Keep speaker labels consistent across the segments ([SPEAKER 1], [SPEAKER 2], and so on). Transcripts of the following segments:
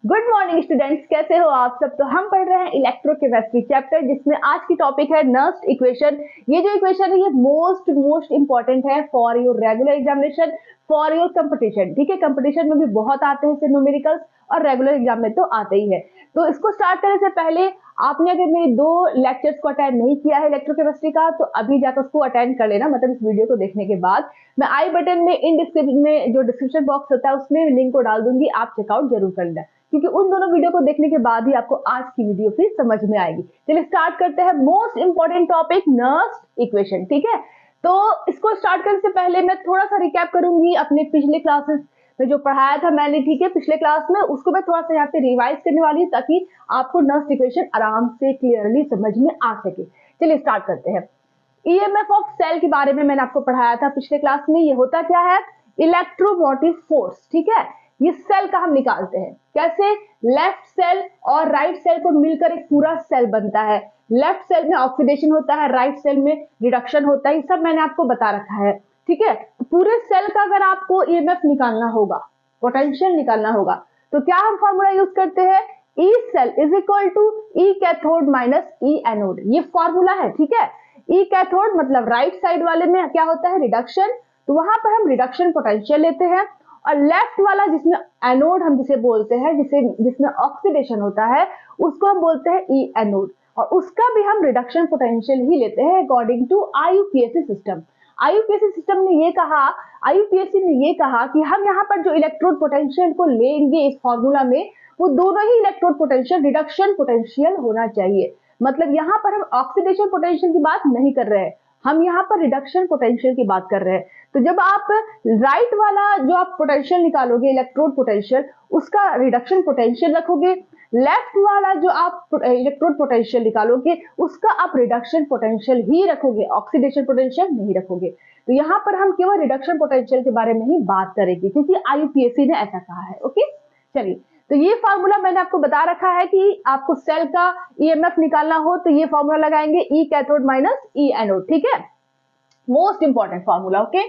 [SPEAKER 1] Good morning students, कैसे हो आप सब। तो हम पढ़ रहे हैं इलेक्ट्रोकेमिस्ट्री चैप्टर, जिसमें आज की टॉपिक है नर्स्ड इक्वेशन। ये जो इक्वेशन है ये मोस्ट इंपॉर्टेंट है for your regular examination, for your competition. ठीक है, कंपटीशन में भी बहुत आते हैं इससे न्यूमेरिकल्स, और रेगुलर एग्जाम में तो आते ही है। तो इसको स्टार्ट करने से पहले आपने अगर मेरे 2 लेक्चर्स को अटेंड नहीं किया है इलेक्ट्रोकेमिस्ट्री का, तो अभी जाकर उसको अटेंड कर लेना। मतलब इस वीडियो को देखने के बाद मैं आई बटन में इन डिस्क्रिप्शन में जो डिस्क्रिप्शन बॉक्स होता है उसमें लिंक को डाल दूंगी, आप चेकआउट जरूर कर लेना, क्योंकि उन दोनों वीडियो को देखने के बाद ही आपको आज की वीडियो फिर समझ में आएगी। चलिए स्टार्ट करते हैं most important topic nursed equation. ठीक है, तो इसको स्टार्ट करने से पहले मैं थोड़ा सा रिकैप करूंगी अपने पिछले क्लासेस में जो पढ़ाया था मैंने। ठीक है, पिछले क्लास में उसको मैं थोड़ा सा यहाँ पे रिवाइज करने वाली हूँ, ताकि आपको नर्स्ड इक्वेशन आराम से क्लियरली समझ में आ सके। चलिए स्टार्ट करते हैं। ईएमएफ ऑफ सेल के बारे में मैंने आपको पढ़ाया था पिछले क्लास में। ये होता क्या है? Electromotive force. ठीक है, ये सेल का हम निकालते हैं कैसे? लेफ्ट सेल और राइट सेल को मिलकर एक पूरा सेल बनता है। लेफ्ट सेल में ऑक्सीडेशन होता है, राइट सेल में रिडक्शन होता है। ये सब मैंने आपको बता रखा है। ठीक है, पूरे सेल का अगर आपको ईएमएफ निकालना होगा, पोटेंशियल निकालना होगा, तो क्या हम फॉर्मूला यूज करते हैं? E cell is equal to E cathode minus E anode. ये फॉर्मूला है। ठीक है, ई कैथोड मतलब राइट साइड वाले में क्या होता है? रिडक्शन, तो वहां पर हम रिडक्शन पोटेंशियल लेते हैं। और लेफ्ट वाला जिसमें एनोड हम जिसे बोलते हैं, जिसमें ऑक्सीडेशन होता है, उसको हम बोलते हैं ई एनोड, और उसका भी हम रिडक्शन पोटेंशियल ही लेते हैं according to IUPAC system. IUPAC system ने ये कहा, आईयूपीएसी ने ये कहा कि हम यहाँ पर जो इलेक्ट्रोड पोटेंशियल को लेंगे इस फॉर्मूला में, वो दोनों ही इलेक्ट्रोड पोटेंशियल रिडक्शन पोटेंशियल होना चाहिए। मतलब यहाँ पर हम ऑक्सीडेशन पोटेंशियल की बात नहीं कर रहे हैं, हम यहाँ पर रिडक्शन पोटेंशियल की बात कर रहे हैं। तो जब आप राइट वाला जो आप पोटेंशियल निकालोगे इलेक्ट्रोड पोटेंशियल, उसका रिडक्शन पोटेंशियल रखोगे। लेफ्ट वाला जो आप इलेक्ट्रोड पोटेंशियल निकालोगे उसका आप रिडक्शन पोटेंशियल ही रखोगे, ऑक्सीडेशन पोटेंशियल नहीं रखोगे। तो यहाँ पर हम केवल रिडक्शन पोटेंशियल के बारे में ही बात करेंगे, क्योंकि आईयूपीएसी ने ऐसा कहा है। ओके, चलिए, तो ये फॉर्मूला मैंने आपको बता रखा है कि आपको सेल का ईएमएफ निकालना हो तो ये फॉर्मूला लगाएंगे, ई कैथोड माइनस ई एनोड। ठीक है, मोस्ट इंपॉर्टेंट फॉर्मूला। ओके,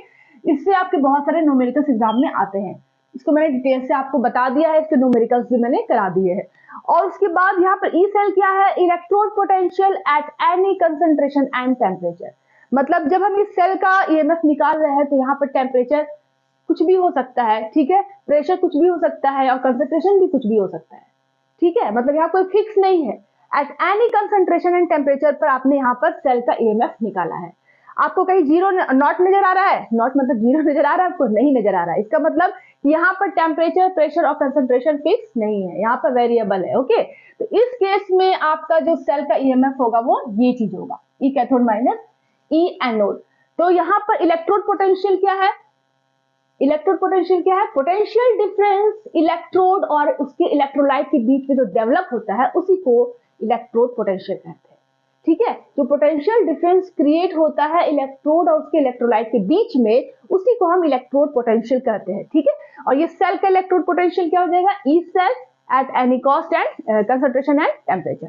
[SPEAKER 1] इससे आपके बहुत सारे न्यूमेरिकल्स एग्जाम में आते हैं। इसको मैंने डिटेल से आपको बता दिया है, इसके न्यूमेरिकल्स भी मैंने करा दिए हैं। और उसके बाद यहाँ पर ई सेल क्या है? Electrode potential at any concentration and temperature. मतलब जब हम इस सेल का ईएमएफ निकाल रहे हैं तो यहाँ पर टेम्परेचर कुछ भी हो सकता है, ठीक है, प्रेशर कुछ भी हो सकता है, और कंसंट्रेशन भी कुछ भी हो सकता है। ठीक है, मतलब यहाँ कोई फिक्स नहीं है। At any concentration and temperature पर आपने यहाँ पर सेल का ईएमएफ निकाला है। आपको कहीं जीरो नॉट नजर आ रहा है? नॉट मतलब जीरो नजर आ रहा है? आपको नहीं नजर आ रहा है, इसका मतलब यहाँ पर टेम्परेचर, प्रेशर और कंसंट्रेशन फिक्स नहीं है, यहाँ पर वेरिएबल है। ओके, तो इस केस में आपका जो सेल का ईएमएफ होगा वो ये चीज होगा, ई कैथोड माइनस ई एनोड। तो यहाँ पर इलेक्ट्रोड पोटेंशियल क्या है? इलेक्ट्रोड पोटेंशियल क्या है? पोटेंशियल डिफरेंस इलेक्ट्रोड और उसके इलेक्ट्रोलाइट के बीच में जो डेवलप होता है उसी को इलेक्ट्रोड पोटेंशियल कहते हैं। ठीक है, जो पोटेंशियल डिफरेंस क्रिएट होता है इलेक्ट्रोड और उसके इलेक्ट्रोलाइट के बीच में, उसी को हम इलेक्ट्रोड पोटेंशियल कहते हैं। ठीक है, और ये सेल का इलेक्ट्रोड पोटेंशियल क्या हो जाएगा? E cell at any cost and concentration and temperature.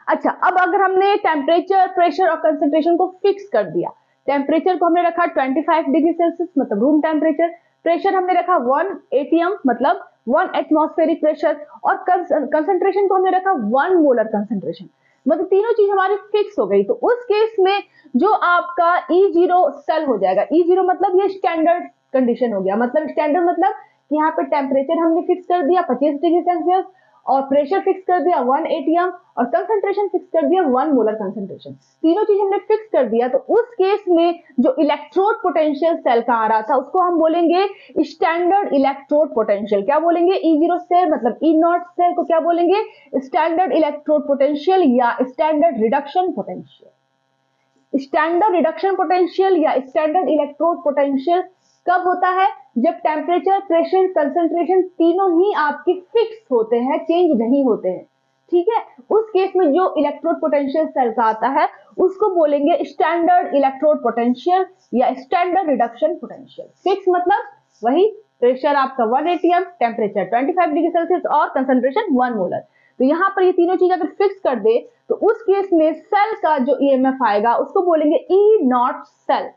[SPEAKER 1] अच्छा, अब अगर हमने टेम्परेचर, प्रेशर और कंसंट्रेशन को फिक्स कर दिया, टेम्परेचर को हमने रखा 25 डिग्री सेल्सियस मतलब रूम टेम्परेचर, प्रेशर हमने रखा 1 एटीएम मतलब 1 एटमॉस्फेरिक प्रेशर, और कंसंट्रेशन को हमने रखा 1 मोलर कंसंट्रेशन, मतलब तीनों चीज हमारी फिक्स हो गई। तो उस केस में जो आपका E0 सेल हो जाएगा, E0 मतलब ये स्टैंडर्ड कंडीशन हो गया। मतलब स्टैंडर्ड मतलब कि यहाँ पे टेम्परेचर हमने फिक्स कर दिया 25 डिग्री सेल्सियस, और प्रेशर फिक्स कर दिया 1 एटीएम, और कंसंट्रेशन फिक्स कर दिया 1 मोलर कंसंट्रेशन। तीनों चीज हमने फिक्स कर दिया। तो उस केस में जो इलेक्ट्रोड पोटेंशियल सेल का आ रहा था उसको हम बोलेंगे स्टैंडर्ड इलेक्ट्रोड पोटेंशियल। क्या बोलेंगे? E0 सेल मतलब ई नॉट सेल को क्या बोलेंगे? स्टैंडर्ड इलेक्ट्रोड पोटेंशियल या standard reduction potential. Standard reduction potential या स्टैंडर्ड इलेक्ट्रोड पोटेंशियल कब होता है? जब टेम्परेचर, प्रेशर, कंसंट्रेशन तीनों ही आपके फिक्स होते हैं, चेंज नहीं होते हैं। ठीक है, उस केस में जो इलेक्ट्रोड पोटेंशियल सेल का आता है उसको बोलेंगे स्टैंडर्ड इलेक्ट्रोड पोटेंशियल या स्टैंडर्ड रिडक्शन पोटेंशियल। फिक्स मतलब वही प्रेशर आपका 1 एटीएम, टेम्परेचर 25 डिग्री सेल्सियस और कंसंट्रेशन 1 मोलर। तो यहाँ पर ये तीनों चीज अगर फिक्स कर दे तो उस केस में सेल का जो ईएमएफ आएगा उसको बोलेंगे ई नॉट सेल।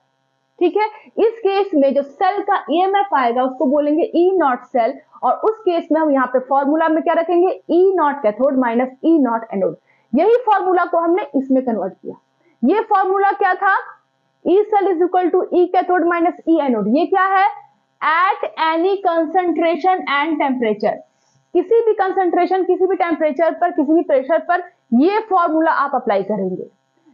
[SPEAKER 1] ठीक है। इस केस में जो सेल का ईएमएफ आएगा उसको बोलेंगे ई नॉट सेल, और उस केस में हम यहाँ पे फॉर्मूला में क्या रखेंगे, E naught cathode minus E naught anode. यही फॉर्मूला को हमने इसमें कन्वर्ट किया। ये फॉर्मूला क्या था, E cell is equal to E cathode minus E anode. ये क्या है, at any concentration and temperature, किसी भी कंसंट्रेशन, किसी भी टेम्परेचर पर, किसी भी प्रेशर पर ये फॉर्मूला आप अप्लाई करेंगे।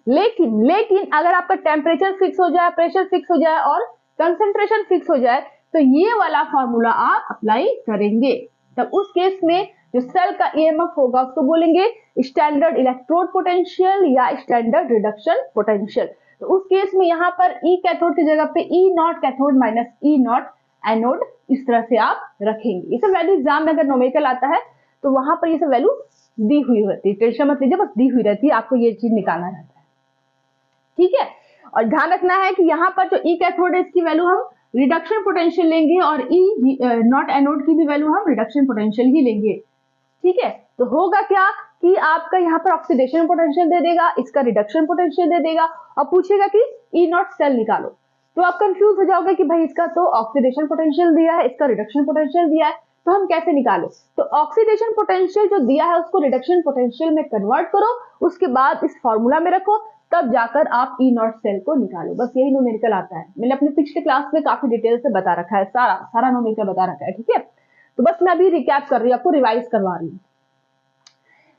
[SPEAKER 1] लेकिन अगर आपका टेम्परेचर फिक्स हो जाए, प्रेशर फिक्स हो जाए और कंसंट्रेशन फिक्स हो जाए तो ये वाला फॉर्मूला आप अप्लाई करेंगे। तब उस केस में जो सेल का ईएमएफ होगा उसको बोलेंगे स्टैंडर्ड इलेक्ट्रोड पोटेंशियल या स्टैंडर्ड रिडक्शन पोटेंशियल। तो उस केस में यहाँ पर ई कैथोड की जगह पे E naught cathode minus E naught anode, इस तरह से आप रखेंगे। ये सब वैल्यू एग्जाम में अगर न्यूमेरिकल आता है तो वहां पर ये सब वैल्यू दी हुई होती है, टेंशन मत लीजिए, बस दी हुई रहती है, आपको ये चीज निकालना रहता है, ठीक है। और ध्यान रखना है कि यहाँ पर जो ई कैथोड है इसकी वैल्यू हम रिडक्शन पोटेंशियल लेंगे और ई नॉट एनोड की भी वैल्यू हम रिडक्शन पोटेंशियल ही लेंगे, ठीक है। तो होगा क्या कि आपका यहाँ पर ऑक्सीडेशन पोटेंशियल दे देगा, इसका रिडक्शन पोटेंशियल दे देगा और पूछेगा कि ई नॉट सेल निकालो। तो आप कंफ्यूज हो जाओगे कि भाई इसका तो ऑक्सीडेशन पोटेंशियल दिया है, इसका रिडक्शन पोटेंशियल दिया है, तो हम कैसे निकालें। तो ऑक्सीडेशन पोटेंशियल जो दिया है उसको रिडक्शन पोटेंशियल में कन्वर्ट करो, उसके बाद इस फॉर्मूला में रखो, तब जाकर आप ई नॉट सेल को निकालो। बस यही न्यूमेरिकल आता है। मैंने अपने पिछले क्लास में काफी डिटेल से बता रखा है, सारा न्यूमेरिकल बता रखा है, ठीक है। तो बस मैं अभी रिकैप कर रही हूँ, आपको रिवाइज करवा रही हूँ।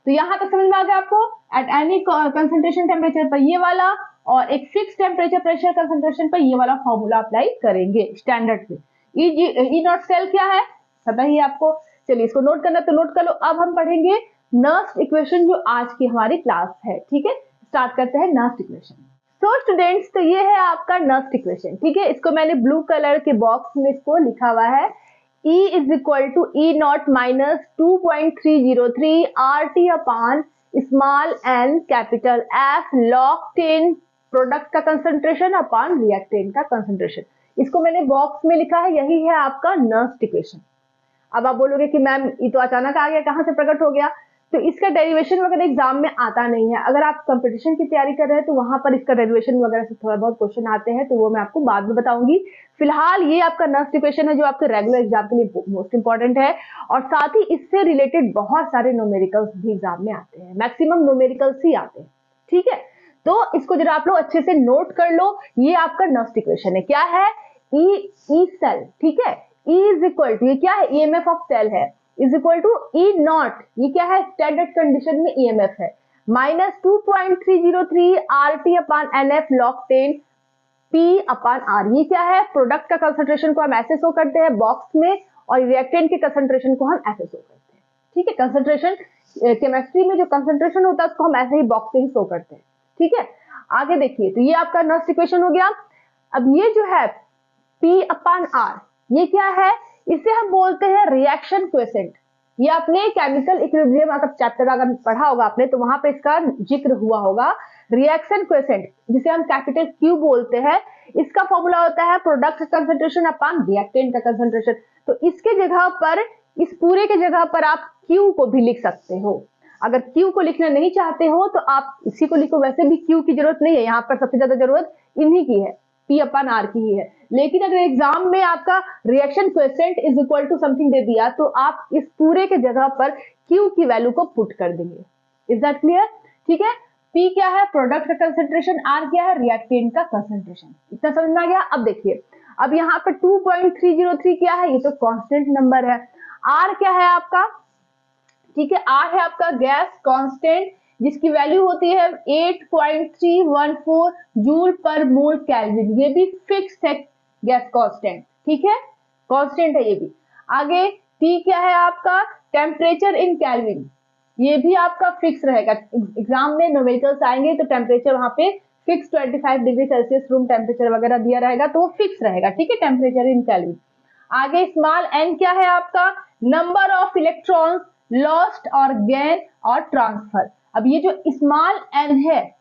[SPEAKER 1] तो यहाँ तक समझ में आ गया आपको, एट एनी कंसंट्रेशन टेम्परेचर पर ये वाला और एक फिक्स टेम्परेचर प्रेशर कंसंट्रेशन पर ये वाला फॉर्मूला अप्लाई करेंगे स्टैंडर्ड पे। ई नॉट सेल क्या है पता ही आपको, चलिए इसको नोट करना तो नोट कर लो। अब हम पढ़ेंगे नर्स्ट इक्वेशन जो आज की हमारी क्लास है, ठीक है। स्टार्ट करते हैं नर्स्ट इक्वेशन। तो स्टूडेंट्स, तो ये है आपका नर्स्ट इक्वेशन, ठीक है। इसको मैंने ब्लू कलर के बॉक्स में इसको लिखा हुआ है, E is equal to E naught minus 2.303 RT upon small n capital F log 10 product का कंसंट्रेशन अपॉन रिएक्टेंट का कंसंट्रेशन। इसको मैंने बॉक्स में लिखा है, यही है आपका नर्स्ट इक्वेशन। अब आप बोलोगे कि मैम ये तो अचानक आ गया, कहाँ से प्रकट हो गया। तो इसका डेरिवेशन वगैरह एग्जाम में आता नहीं है। अगर आप कंपटीशन की तैयारी कर रहे हैं तो वहां पर इसका डेरिवेशन वगैरह से थोड़ा बहुत क्वेश्चन आते हैं, तो वो मैं आपको बाद में बताऊंगी। फिलहाल ये आपका नर्स्ट इक्वेशन है जो आपके रेगुलर एग्जाम के लिए मोस्ट इंपॉर्टेंट है, और साथ ही इससे रिलेटेड बहुत सारे न्यूमेरिकल्स भी एग्जाम में आते हैं, मैक्सिमम न्यूमेरिकल्स ही आते हैं, ठीक है। तो इसको जरा आप लोग अच्छे से नोट कर लो। ये आपका नर्स्ट इक्वेशन है, क्या है, ई सेल, ठीक है। E इज इक्वल टू, ये क्या है, ईएमएफ ऑफ सेल है, is equal to E naught, ये क्या है, स्टैंडर्ड कंडीशन में ईएमएफ है, minus 2.303 RT upon NF log 10 P upon R। ये क्या है, प्रोडक्ट का कंसंट्रेशन को हम ऐसे शो करते हैं बॉक्स में, और रिएक्टेंट के कंसंट्रेशन को हम ऐसे शो करते हैं, ठीक है। कंसंट्रेशन केमिस्ट्री में जो कंसंट्रेशन होता है उसको हम ऐसे ही बॉक्स से ही शो करते हैं, ठीक है। आगे देखिए, तो ये आपका नर्स्ट इक्वेशन हो गया। अब ये जो है P अपॉन R, ये क्या है, इसे हम बोलते हैं रिएक्शन क्वोशिएंट। ये आपने केमिकल इक्विलिब्रियम का चैप्टर अगर पढ़ा होगा आपने तो वहां पे इसका जिक्र हुआ होगा। रिएक्शन क्वोशिएंट जिसे हम कैपिटल Q बोलते हैं, इसका फॉर्मूला होता है प्रोडक्ट कंसंट्रेशन अपॉन रिएक्टेंट का कंसंट्रेशन। तो इसके जगह पर, इस पूरे के जगह पर आप Q को भी लिख सकते हो। अगर Q को लिखना नहीं चाहते हो तो आप इसी को लिखो, वैसे भी Q की जरूरत नहीं है, यहाँ पर सबसे ज्यादा जरूरत इन्हीं की है, P अपॉन R की ही है। लेकिन अगर एग्जाम में आपका reaction quotient is equal to something दे दिया तो आप इस पूरे के जगह पर Q की वैल्यू को पुट कर देंगे। इज दैट क्लियर, ठीक है। P क्या है, प्रोडक्ट का कंसंट्रेशन, R क्या है, रिएक्टेंट का कंसंट्रेशन। इतना समझ में आ गया। अब देखिए, अब यहाँ पर 2.303 क्या है, ये तो कांस्टेंट नंबर है। R क्या है आपका, ठीक है, R है आपका गैस कांस्टेंट, जिसकी वैल्यू होती है 8.314 जूल पर मोल केल्विन। ये भी फिक्स्ड है गैस कांस्टेंट, ठीक है, कांस्टेंट है ये भी। आगे T क्या है आपका, टेम्परेचर इन केल्विन, ये भी आपका फिक्स रहेगा। एग्जाम में न्यूमेरिकल्स आएंगे तो टेम्परेचर वहां पे fix 25 degree Celsius room temperature वगैरह दिया रहेगा, तो वो फिक्स रहेगा, ठीक है, टेम्परेचर इन केल्विन। आगे स्मॉल n क्या है आपका, नंबर ऑफ इलेक्ट्रॉन्स लॉस्ट और गेन और ट्रांसफर। अब ये जो स्मॉल n है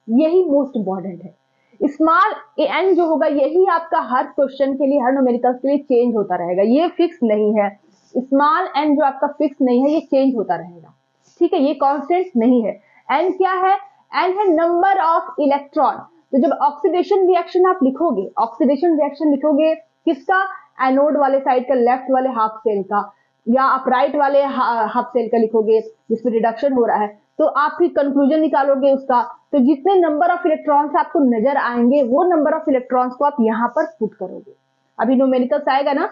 [SPEAKER 1] यही मोस्ट इंपॉर्टेंट है। स्मॉल n जो होगा यही आपका हर क्वेश्चन के लिए, हर न्यूमेरिकल्स के लिए चेंज होता रहेगा, ये फिक्स नहीं है। स्मॉल n जो आपका फिक्स नहीं है, ये चेंज होता रहेगा, ठीक है, ये कांस्टेंट नहीं है। n क्या है, n है नंबर ऑफ इलेक्ट्रॉन। तो जब ऑक्सीडेशन रिएक्शन आप लिखोगे, ऑक्सीडेशन रिएक्शन लिखोगे किसका, एनोड वाले साइड का, लेफ्ट वाले हाफ सेल का, या आप राइट वाले हाफ सेल का लिखोगे जिसमें रिडक्शन हो रहा है, तो आप फिर कंक्लूजन निकालोगे उसका। तो जितने नंबर ऑफ इलेक्ट्रॉन्स आपको नजर आएंगे वो नंबर ऑफ इलेक्ट्रॉन्स को आप यहाँ पर पुट करोगे। अभी न्यूमेरिकल्स आएगा ना,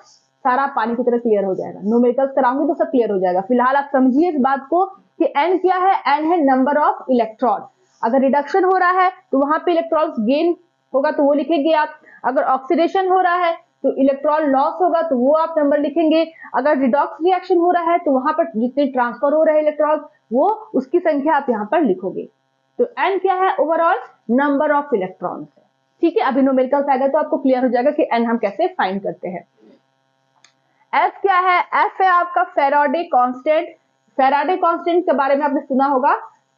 [SPEAKER 1] सारा पानी की तरह क्लियर हो जाएगा, न्यूमेरिकल्स कराऊंगी तो सब क्लियर हो जाएगा। फिलहाल आप समझिए इस बात को कि एन क्या है, एन है नंबर ऑफ इलेक्ट्रॉन। अगर रिडक्शन हो रहा है तो वहां पे इलेक्ट्रॉन्स गेन होगा तो वो लिखेंगे आप, अगर ऑक्सीडेशन हो रहा है तो इलेक्ट्रॉन लॉस होगा तो वो आप नंबर लिखेंगे, अगर रिडॉक्स रिएक्शन हो रहा है तो वहां पर जितने ट्रांसफर हो रहे हैं इलेक्ट्रॉन वो उसकी संख्या आप यहाँ पर लिखोगे। तो एन क्या है, ओवरऑल नंबर ऑफ इलेक्ट्रॉन्स है। ठीक है, अभी न्यूमेरिकल्स आएगा तो आपको क्लियर हो जाएगा कि एन हम कैसे फाइंड करते हैं। एफ क्या है, एफ है आपका फेराडे कांस्टेंट। फेराडे कांस्टेंट के बारे में आपने सुना होगा,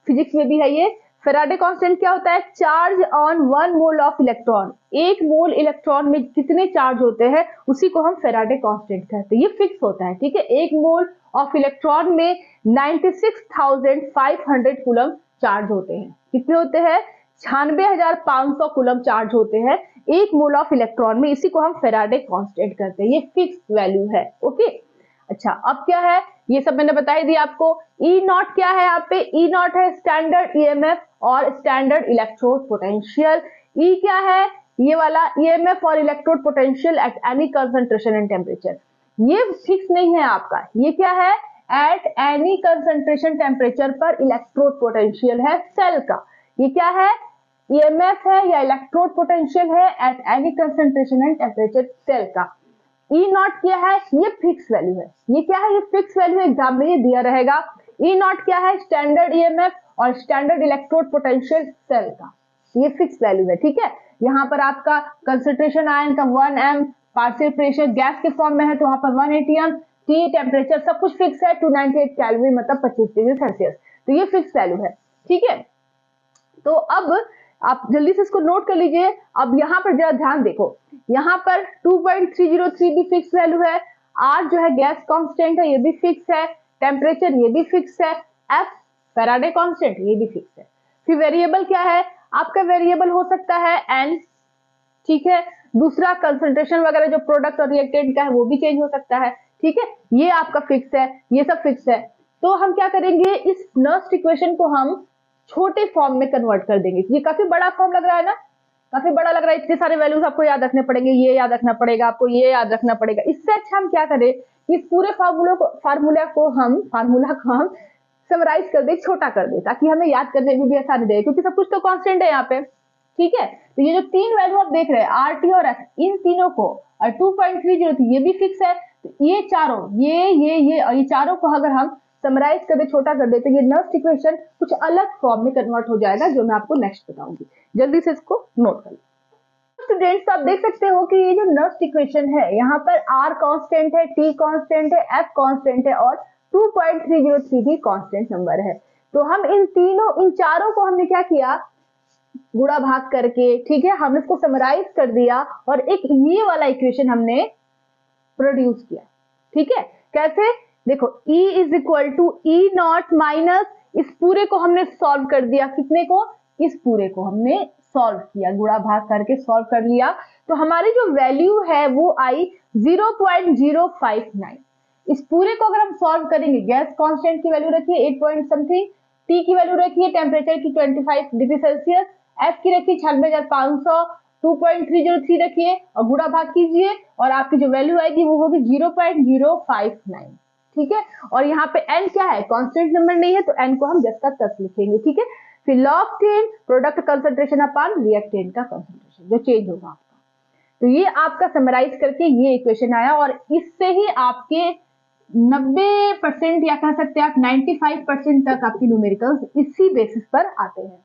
[SPEAKER 1] फिजिक्स में भी है ये। फेराडे कांस्टेंट क्या होता है, charge on 1 mole of electron. 1 mole electron में कितने चार्ज होते हैं उसी को हम फेराडे कांस्टेंट कहते हैं, ये फिक्स होता है। ठीक है, 1 मोल ऑफ इलेक्ट्रॉन में 96,500 कूलम चार्ज होते हैं। कितने होते हैं, 96,500 कूलम चार्ज होते हैं 1 मोल ऑफ इलेक्ट्रॉन में, इसी को हम फेराडे कांस्टेंट कहते हैं, ये फिक्स वैल्यू है। ओके, अच्छा अब क्या है, ये सब मैंने बता ही दिया आपको। ई नॉट क्या है, यहाँ पे ई नॉट है स्टैंडर्ड ईएमएफ और स्टैंडर्ड इलेक्ट्रोड पोटेंशियल। ई क्या है, ये वाला ईएमएफ और electrode potential at any concentration and temperature. ये फिक्स नहीं है आपका, ये क्या है, एट एनी कंसंट्रेशन टेम्परेचर पर इलेक्ट्रोड पोटेंशियल है सेल का। ये क्या है, ईएमएफ है या इलेक्ट्रोड पोटेंशियल है at any concentration and temperature cell का। ई नॉट क्या है, ये फिक्स वैल्यू है। ये क्या है, ये फिक्स वैल्यू एग्जाम में ये दिया रहेगा। ई नॉट क्या है, स्टैंडर्ड ईएमएफ और स्टैंडर्ड इलेक्ट्रोड पोटेंशियल सेल का, ये फिक्स वैल्यू है। ठीक है, यहाँ पर आपका कंसंट्रेशन आयन का 1m, पार्शियल प्रेशर गैस के फॉर्म में है तो वहां पर 180 m, टी टेम्परेचर सब कुछ फिक्स है 298 केल्विन मतलब 25 डिग्री सेल्सियस, तो ये फिक्स वैल्यू है। ठीक है, तो अब आप जल्दी से इसको नोट कर लीजिए। अब यहाँ पर जरा ध्यान देखो, यहाँ पर 2.303 भी फिक्स वैल्यू है, आर जो है गैस कांस्टेंट है ये भी फिक्स है, टेम्परेचर ये भी फिक्स है, एफ फैराडे कांस्टेंट ये भी फिक्स है। फिर वेरिएबल क्या है आपका, वेरिएबल हो सकता है एन। ठीक है, दूसरा कंसंट्रेशन वगैरह जो प्रोडक्ट और रिएक्टेंट का है वो भी चेंज हो सकता है। ठीक है, ये आपका फिक्स है, ये सब फिक्स है। तो हम क्या करेंगे, इस नर्स्ट इक्वेशन को हम छोटे फॉर्म में कन्वर्ट कर देंगे। ये काफी बड़ा फॉर्म लग रहा है ना, काफी बड़ा लग रहा है, इतने सारे वैल्यूज आपको याद रखने पड़ेंगे, ये याद रखना पड़ेगा आपको, ये याद रखना पड़ेगा। इससे अच्छा हम क्या करें, इस पूरे फार्मूला को हम समराइज कर दे, छोटा कर दे, ताकि हमें याद करने में भी आसानी रहे, क्योंकि सब कुछ तो कांस्टेंट है यहाँ पे। ठीक है, तो ये जो तीन वैल्यू आप देख रहे हैं आर टी और एफ, इन तीनों को, और 2.303 ये भी फिक्स है, तो ये चारों ये और ये चारों को अगर हम समराइज कर दे, छोटा कर दे, तो ये नर्स्ट इक्वेशन कुछ अलग फॉर्म में कन्वर्ट हो जाएगा, जो मैं आपको नेक्स्ट बताऊंगी। जल्दी से इसको नोट कर लो स्टूडेंट्स। आप देख सकते हो कि ये जो नर्स्ट इक्वेशन है, यहाँ पर आर कांस्टेंट है, टी कांस्टेंट है, एफ कांस्टेंट है और 2.303 भी कांस्टेंट नंबर है। तो हम इन चारों को हमने क्या किया, गुणा भाग करके, ठीक है, हमने इसको समराइज कर दिया और एक ये वाला इक्वेशन हमने प्रोड्यूस किया। ठीक है, कैसे, देखो E is equal to E naught minus, इस पूरे को हमने सॉल्व कर दिया, कितने को, इस पूरे को हमने सॉल्व किया, गुणा भाग करके सॉल्व कर लिया, तो हमारी जो वैल्यू है वो आई 0.059। इस पूरे को अगर हम सॉल्व करेंगे, गैस कांस्टेंट की वैल्यू रखिए 8 पॉइंट समथिंग, टी की वैल्यू रखिए टेम्परेचर की 25 डिग्री सेल्सियस, एफ की रखिए 96,500, 2.303 रखिए और गुणा भाग कीजिए और आपकी जो वैल्यू आएगी वो होगी 0.059। ठीक है, और यहाँ पे n क्या है, कांस्टेंट नंबर नहीं है, तो n को हम 10 का 10 लिखेंगे। ठीक है, फिर log 10 product concentration upon reactant का कंसंट्रेशन जो चेंज होगा आपका। तो ये आपका समराइज करके ये इक्वेशन आया, और इससे ही आपके 90% या कह सकते हैं आप 95% तक आपकी न्यूमेरिकल्स इसी बेसिस पर आते हैं।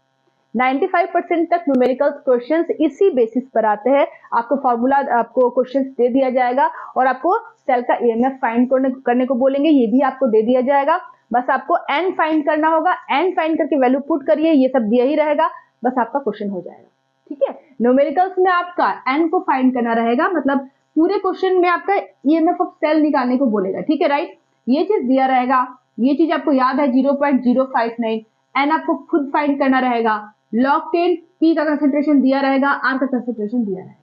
[SPEAKER 1] 95% तक न्यूमेरिकल्स क्वेश्चंस इसी बेसिस पर आते हैं। आपको फॉर्मूला, आपको क्वेश्चंस दे दिया जाएगा और आपको सेल का ईएमएफ फाइंड करने को बोलेंगे, ये भी आपको दे दिया जाएगा। बस आपको एन फाइंड करना होगा, एन फाइंड करके वैल्यू पुट करिए, ये सब दिया ही रहेगा, बस आपका क्वेश्चन हो जाएगा। ठीक है, न्यूमेरिकल्स में आपका एन को फाइंड करना रहेगा, मतलब पूरे क्वेश्चन में आपका ईएमएफ ऑफ सेल निकालने को बोलेगा। ठीक है, राइट, ये चीज दिया रहेगा, ये चीज आपको याद है 0.059, एन आपको खुद फाइंड करना रहेगा, log 10 P का कंसेंट्रेशन दिया रहेगा, R का कंसेंट्रेशन दिया रहेगा,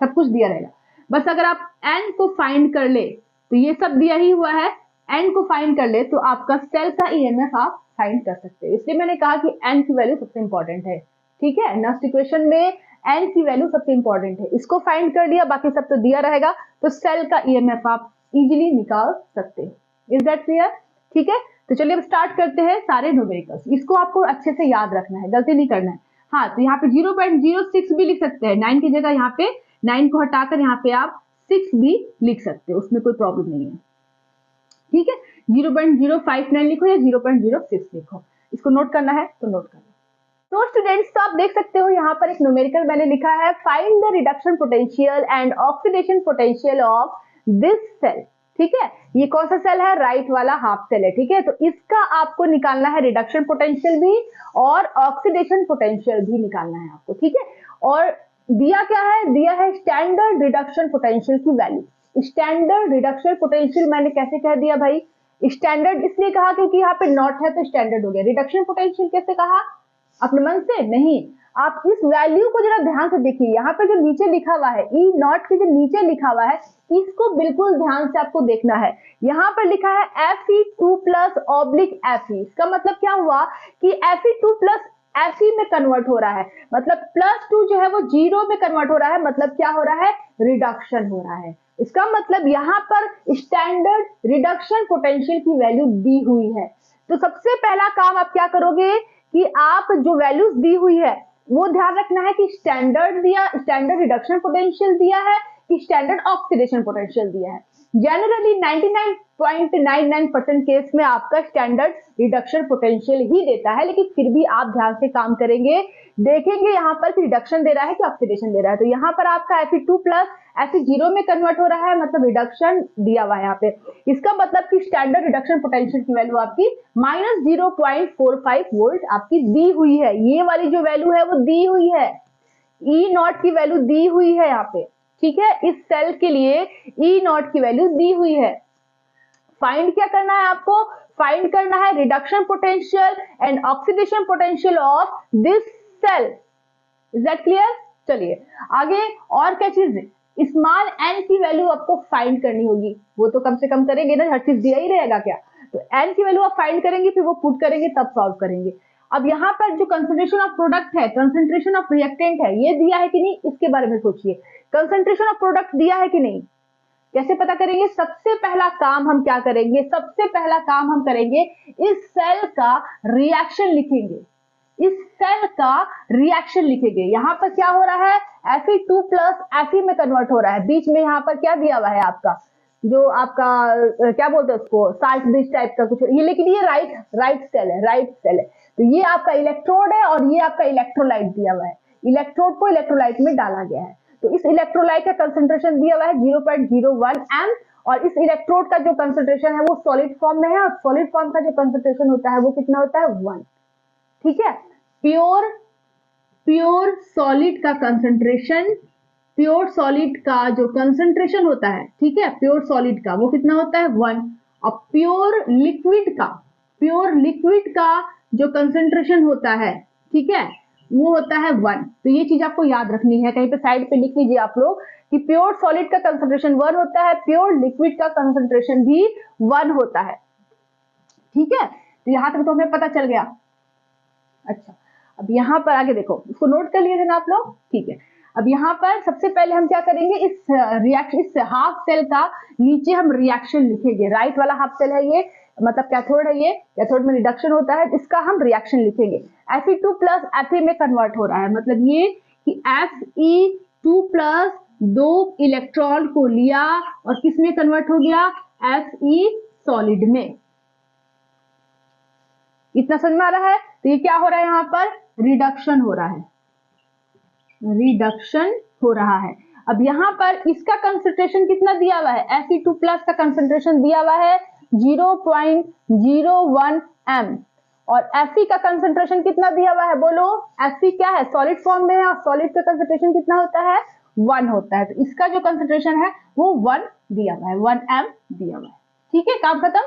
[SPEAKER 1] सब कुछ दिया रहेगा। बस अगर आप N को फाइंड कर ले तो ये सब दिया ही हुआ है, N को फाइंड कर ले तो आपका सेल का EMF आप फाइंड कर सकते हैं। इसलिए मैंने कहा कि N की वैल्यू सबसे इंपॉर्टेंट है, ठीक है। नेक्स्ट इक्वेशन में N की वैल्यू सबसे इंपॉर्टेंट है, इसको फाइंड कर लिया, बाकी सब तो दिया रहेगा, तो सेल का EMF आप इजीली निकाल सकते हैं। Is that clear? ठीक है, तो चलिए अब स्टार्ट करते हैं सारे न्यूमेरिकल्स। इसको आपको अच्छे से याद रखना है, गलती नहीं करना है। हाँ, तो यहाँ पे 0.06 भी लिख सकते हैं, 9 की जगह यहाँ पे 9 को हटाकर यहाँ पे आप 6 भी लिख सकते हो, उसमें कोई प्रॉब्लम नहीं है, ठीक है। 0.059 लिखो या 0.06 लिखो, इसको नोट करना है तो नोट कर लो। तो स्टूडेंट्स, तो आप देख सकते हो यहाँ पर एक न्यूमेरिकल मैंने लिखा है, find the reduction potential and oxidation potential of this cell, ठीक है। ये कौन सा सेल है? राइट वाला हाफ सेल है, ठीक है। तो इसका आपको निकालना है रिडक्शन पोटेंशियल भी और ऑक्सीडेशन पोटेंशियल भी निकालना है आपको, ठीक है। और दिया क्या है? दिया है स्टैंडर्ड रिडक्शन पोटेंशियल की वैल्यू। स्टैंडर्ड रिडक्शन पोटेंशियल मैंने कैसे कह दिया भाई? स्टैंडर्ड इसलिए कहा क्योंकि यहाँ पे नॉट है तो स्टैंडर्ड हो गया। रिडक्शन पोटेंशियल कैसे कहा? अपने मन से नहीं, आप इस वैल्यू को जरा ध्यान से देखिए। यहाँ पे जो नीचे लिखा हुआ है ई नॉट के जो नीचे लिखा हुआ है, इसको बिल्कुल ध्यान से आपको देखना है। यहाँ पर लिखा है Fe2 प्लस ऑब्लिक Fe। इसका मतलब क्या हुआ कि Fe2 प्लस Fe में कन्वर्ट हो रहा है, मतलब +2 जो है वो 0 में कन्वर्ट हो रहा है, मतलब क्या हो रहा है? रिडक्शन हो रहा है। इसका मतलब यहाँ पर स्टैंडर्ड रिडक्शन पोटेंशियल की वैल्यू दी हुई है। तो सबसे पहला काम आप क्या करोगे कि आप जो वैल्यूज दी हुई है वो ध्यान रखना है कि स्टैंडर्ड रिडक्शन पोटेंशियल दिया है कि स्टैंडर्ड ऑक्सीडेशन पोटेंशियल दिया है। जनरली 99.99% केस में आपका स्टैंडर्ड रिडक्शन पोटेंशियल ही देता है, लेकिन फिर भी आप ध्यान से काम करेंगे, देखेंगे यहाँ पर रिडक्शन दे रहा है कि ऑक्सीडेशन दे रहा है। तो यहाँ पर आपका Fe2 प्लस Fe 0 में कन्वर्ट हो रहा है, मतलब रिडक्शन दिया हुआ है यहाँ पे। इसका मतलब कि स्टैंडर्ड रिडक्शन पोटेंशियल की वैल्यू आपकी -0.45 वोल्ट आपकी दी हुई है। ये वाली जो वैल्यू है वो दी हुई है, ई नॉट की वैल्यू दी हुई है यहाँ पे, ठीक है। इस सेल के लिए ई नॉट की वैल्यू दी हुई है। फाइंड क्या करना है आपको? फाइंड करना है reduction potential and oxidation potential of this cell. Is that clear? चलिए आगे और क्या चीज है? स्मॉल n की वैल्यू आपको फाइंड करनी होगी, वो तो कम से कम करेंगे ना, हर चीज दिया ही रहेगा क्या। तो n की वैल्यू आप फाइंड करेंगे, फिर वो पुट करेंगे तब सॉल्व करेंगे। अब यहाँ पर जो कंसंट्रेशन ऑफ प्रोडक्ट है, कंसंट्रेशन ऑफ रिएक्टेंट है, ये दिया है कि नहीं, इसके बारे में सोचिए। कंसंट्रेशन ऑफ प्रोडक्ट दिया है कि नहीं, कैसे पता करेंगे? सबसे पहला काम हम क्या करेंगे? सबसे पहला काम हम करेंगे, इस सेल का रिएक्शन लिखेंगे, इस सेल का रिएक्शन लिखेंगे। यहाँ पर क्या हो रहा है? Fe2 प्लस Fe में कन्वर्ट हो रहा है। बीच में यहाँ पर क्या दिया हुआ है आपका, जो आपका क्या बोलते हैं उसको, साल्ट ब्रिज टाइप का कुछ ये, लेकिन ये राइट सेल है, राइट सेल है। तो ये आपका इलेक्ट्रोड है और ये आपका इलेक्ट्रोलाइट दिया हुआ है। इलेक्ट्रोड को इलेक्ट्रोलाइट में डाला गया है, तो इस इलेक्ट्रोलाइट का कंसंट्रेशन दिया हुआ है 0.01 m, और इस इलेक्ट्रोड का जो कंसंट्रेशन है वो सॉलिड फॉर्म में है, और सॉलिड फॉर्म का जो कंसंट्रेशन होता है वो कितना होता है? 1, ठीक है। प्योर सॉलिड का कंसंट्रेशन, प्योर सॉलिड का जो कंसंट्रेशन होता है, ठीक है, प्योर सॉलिड का वो कितना होता है? 1। और प्योर लिक्विड का जो कंसंट्रेशन होता है, ठीक है, वो होता है 1। तो ये चीज आपको याद रखनी है, कहीं पे साइड पे लिख लीजिए आप लोग कि प्योर सॉलिड का कंसंट्रेशन 1 होता है, प्योर लिक्विड का कंसंट्रेशन भी 1 होता है, ठीक है। तो यहां तक तो हमें पता चल गया। अच्छा, अब यहाँ पर आगे देखो, इसको नोट कर लिए थे ना आप लोग, ठीक है। अब यहाँ पर सबसे पहले हम क्या करेंगे, इस हाफ सेल का नीचे हम रिएक्शन लिखेंगे। राइट वाला हाफ सेल है ये, मतलब कैथोड है ये, कैथोड में रिडक्शन होता है, इसका हम रिएक्शन लिखेंगे। Fe2 प्लस Fe में कन्वर्ट हो रहा है, मतलब ये कि Fe2 प्लस 2 इलेक्ट्रॉन को लिया और किस में कन्वर्ट हो गया? Fe सॉलिड में। इतना समझ में आ रहा है? तो ये क्या हो रहा है? यहाँ पर रिडक्शन हो रहा है, रिडक्शन हो रहा है। अब यहाँ पर इसका कंसंट्रेशन कितना दिया हुआ है? Fe2 प्लस का कंसंट्रेशन दिया हुआ है 0.01 m, और Fe का कंसंट्रेशन कितना दिया हुआ है? बोलो, Fe क्या है? सॉलिड फॉर्म में है, और सॉलिड का कंसंट्रेशन कितना होता है? 1 होता है। तो इसका जो कंसंट्रेशन है वो 1 दिया हुआ है, 1 m दिया हुआ है, ठीक है, काम खत्म।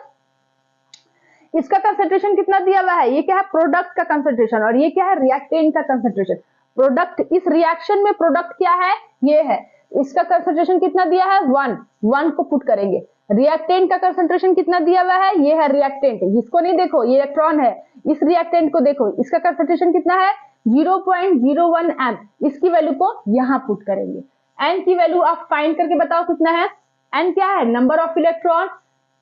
[SPEAKER 1] इसका कंसंट्रेशन कितना दिया हुआ है, ये क्या है प्रोडक्ट का कंसंट्रेशन, और ये क्या है रिएक्टेंट का कंसंट्रेशन। प्रोडक्ट, इस रिएक्शन में प्रोडक्ट क्या है, ये है, इसका कंसंट्रेशन कितना दिया है 1 को पुट करेंगे। रिएक्टेंट का कंसंट्रेशन कितना दिया हुआ है, ये है रिएक्टेंट, इसको नहीं देखो ये इलेक्ट्रॉन है, इस रिएक्टेंट को देखो, इसका कंसंट्रेशन कितना है 0.01 m, इसकी वैल्यू को यहां पुट करेंगे। n की वैल्यू आप फाइंड करके बताओ कितना है, n क्या है number of electron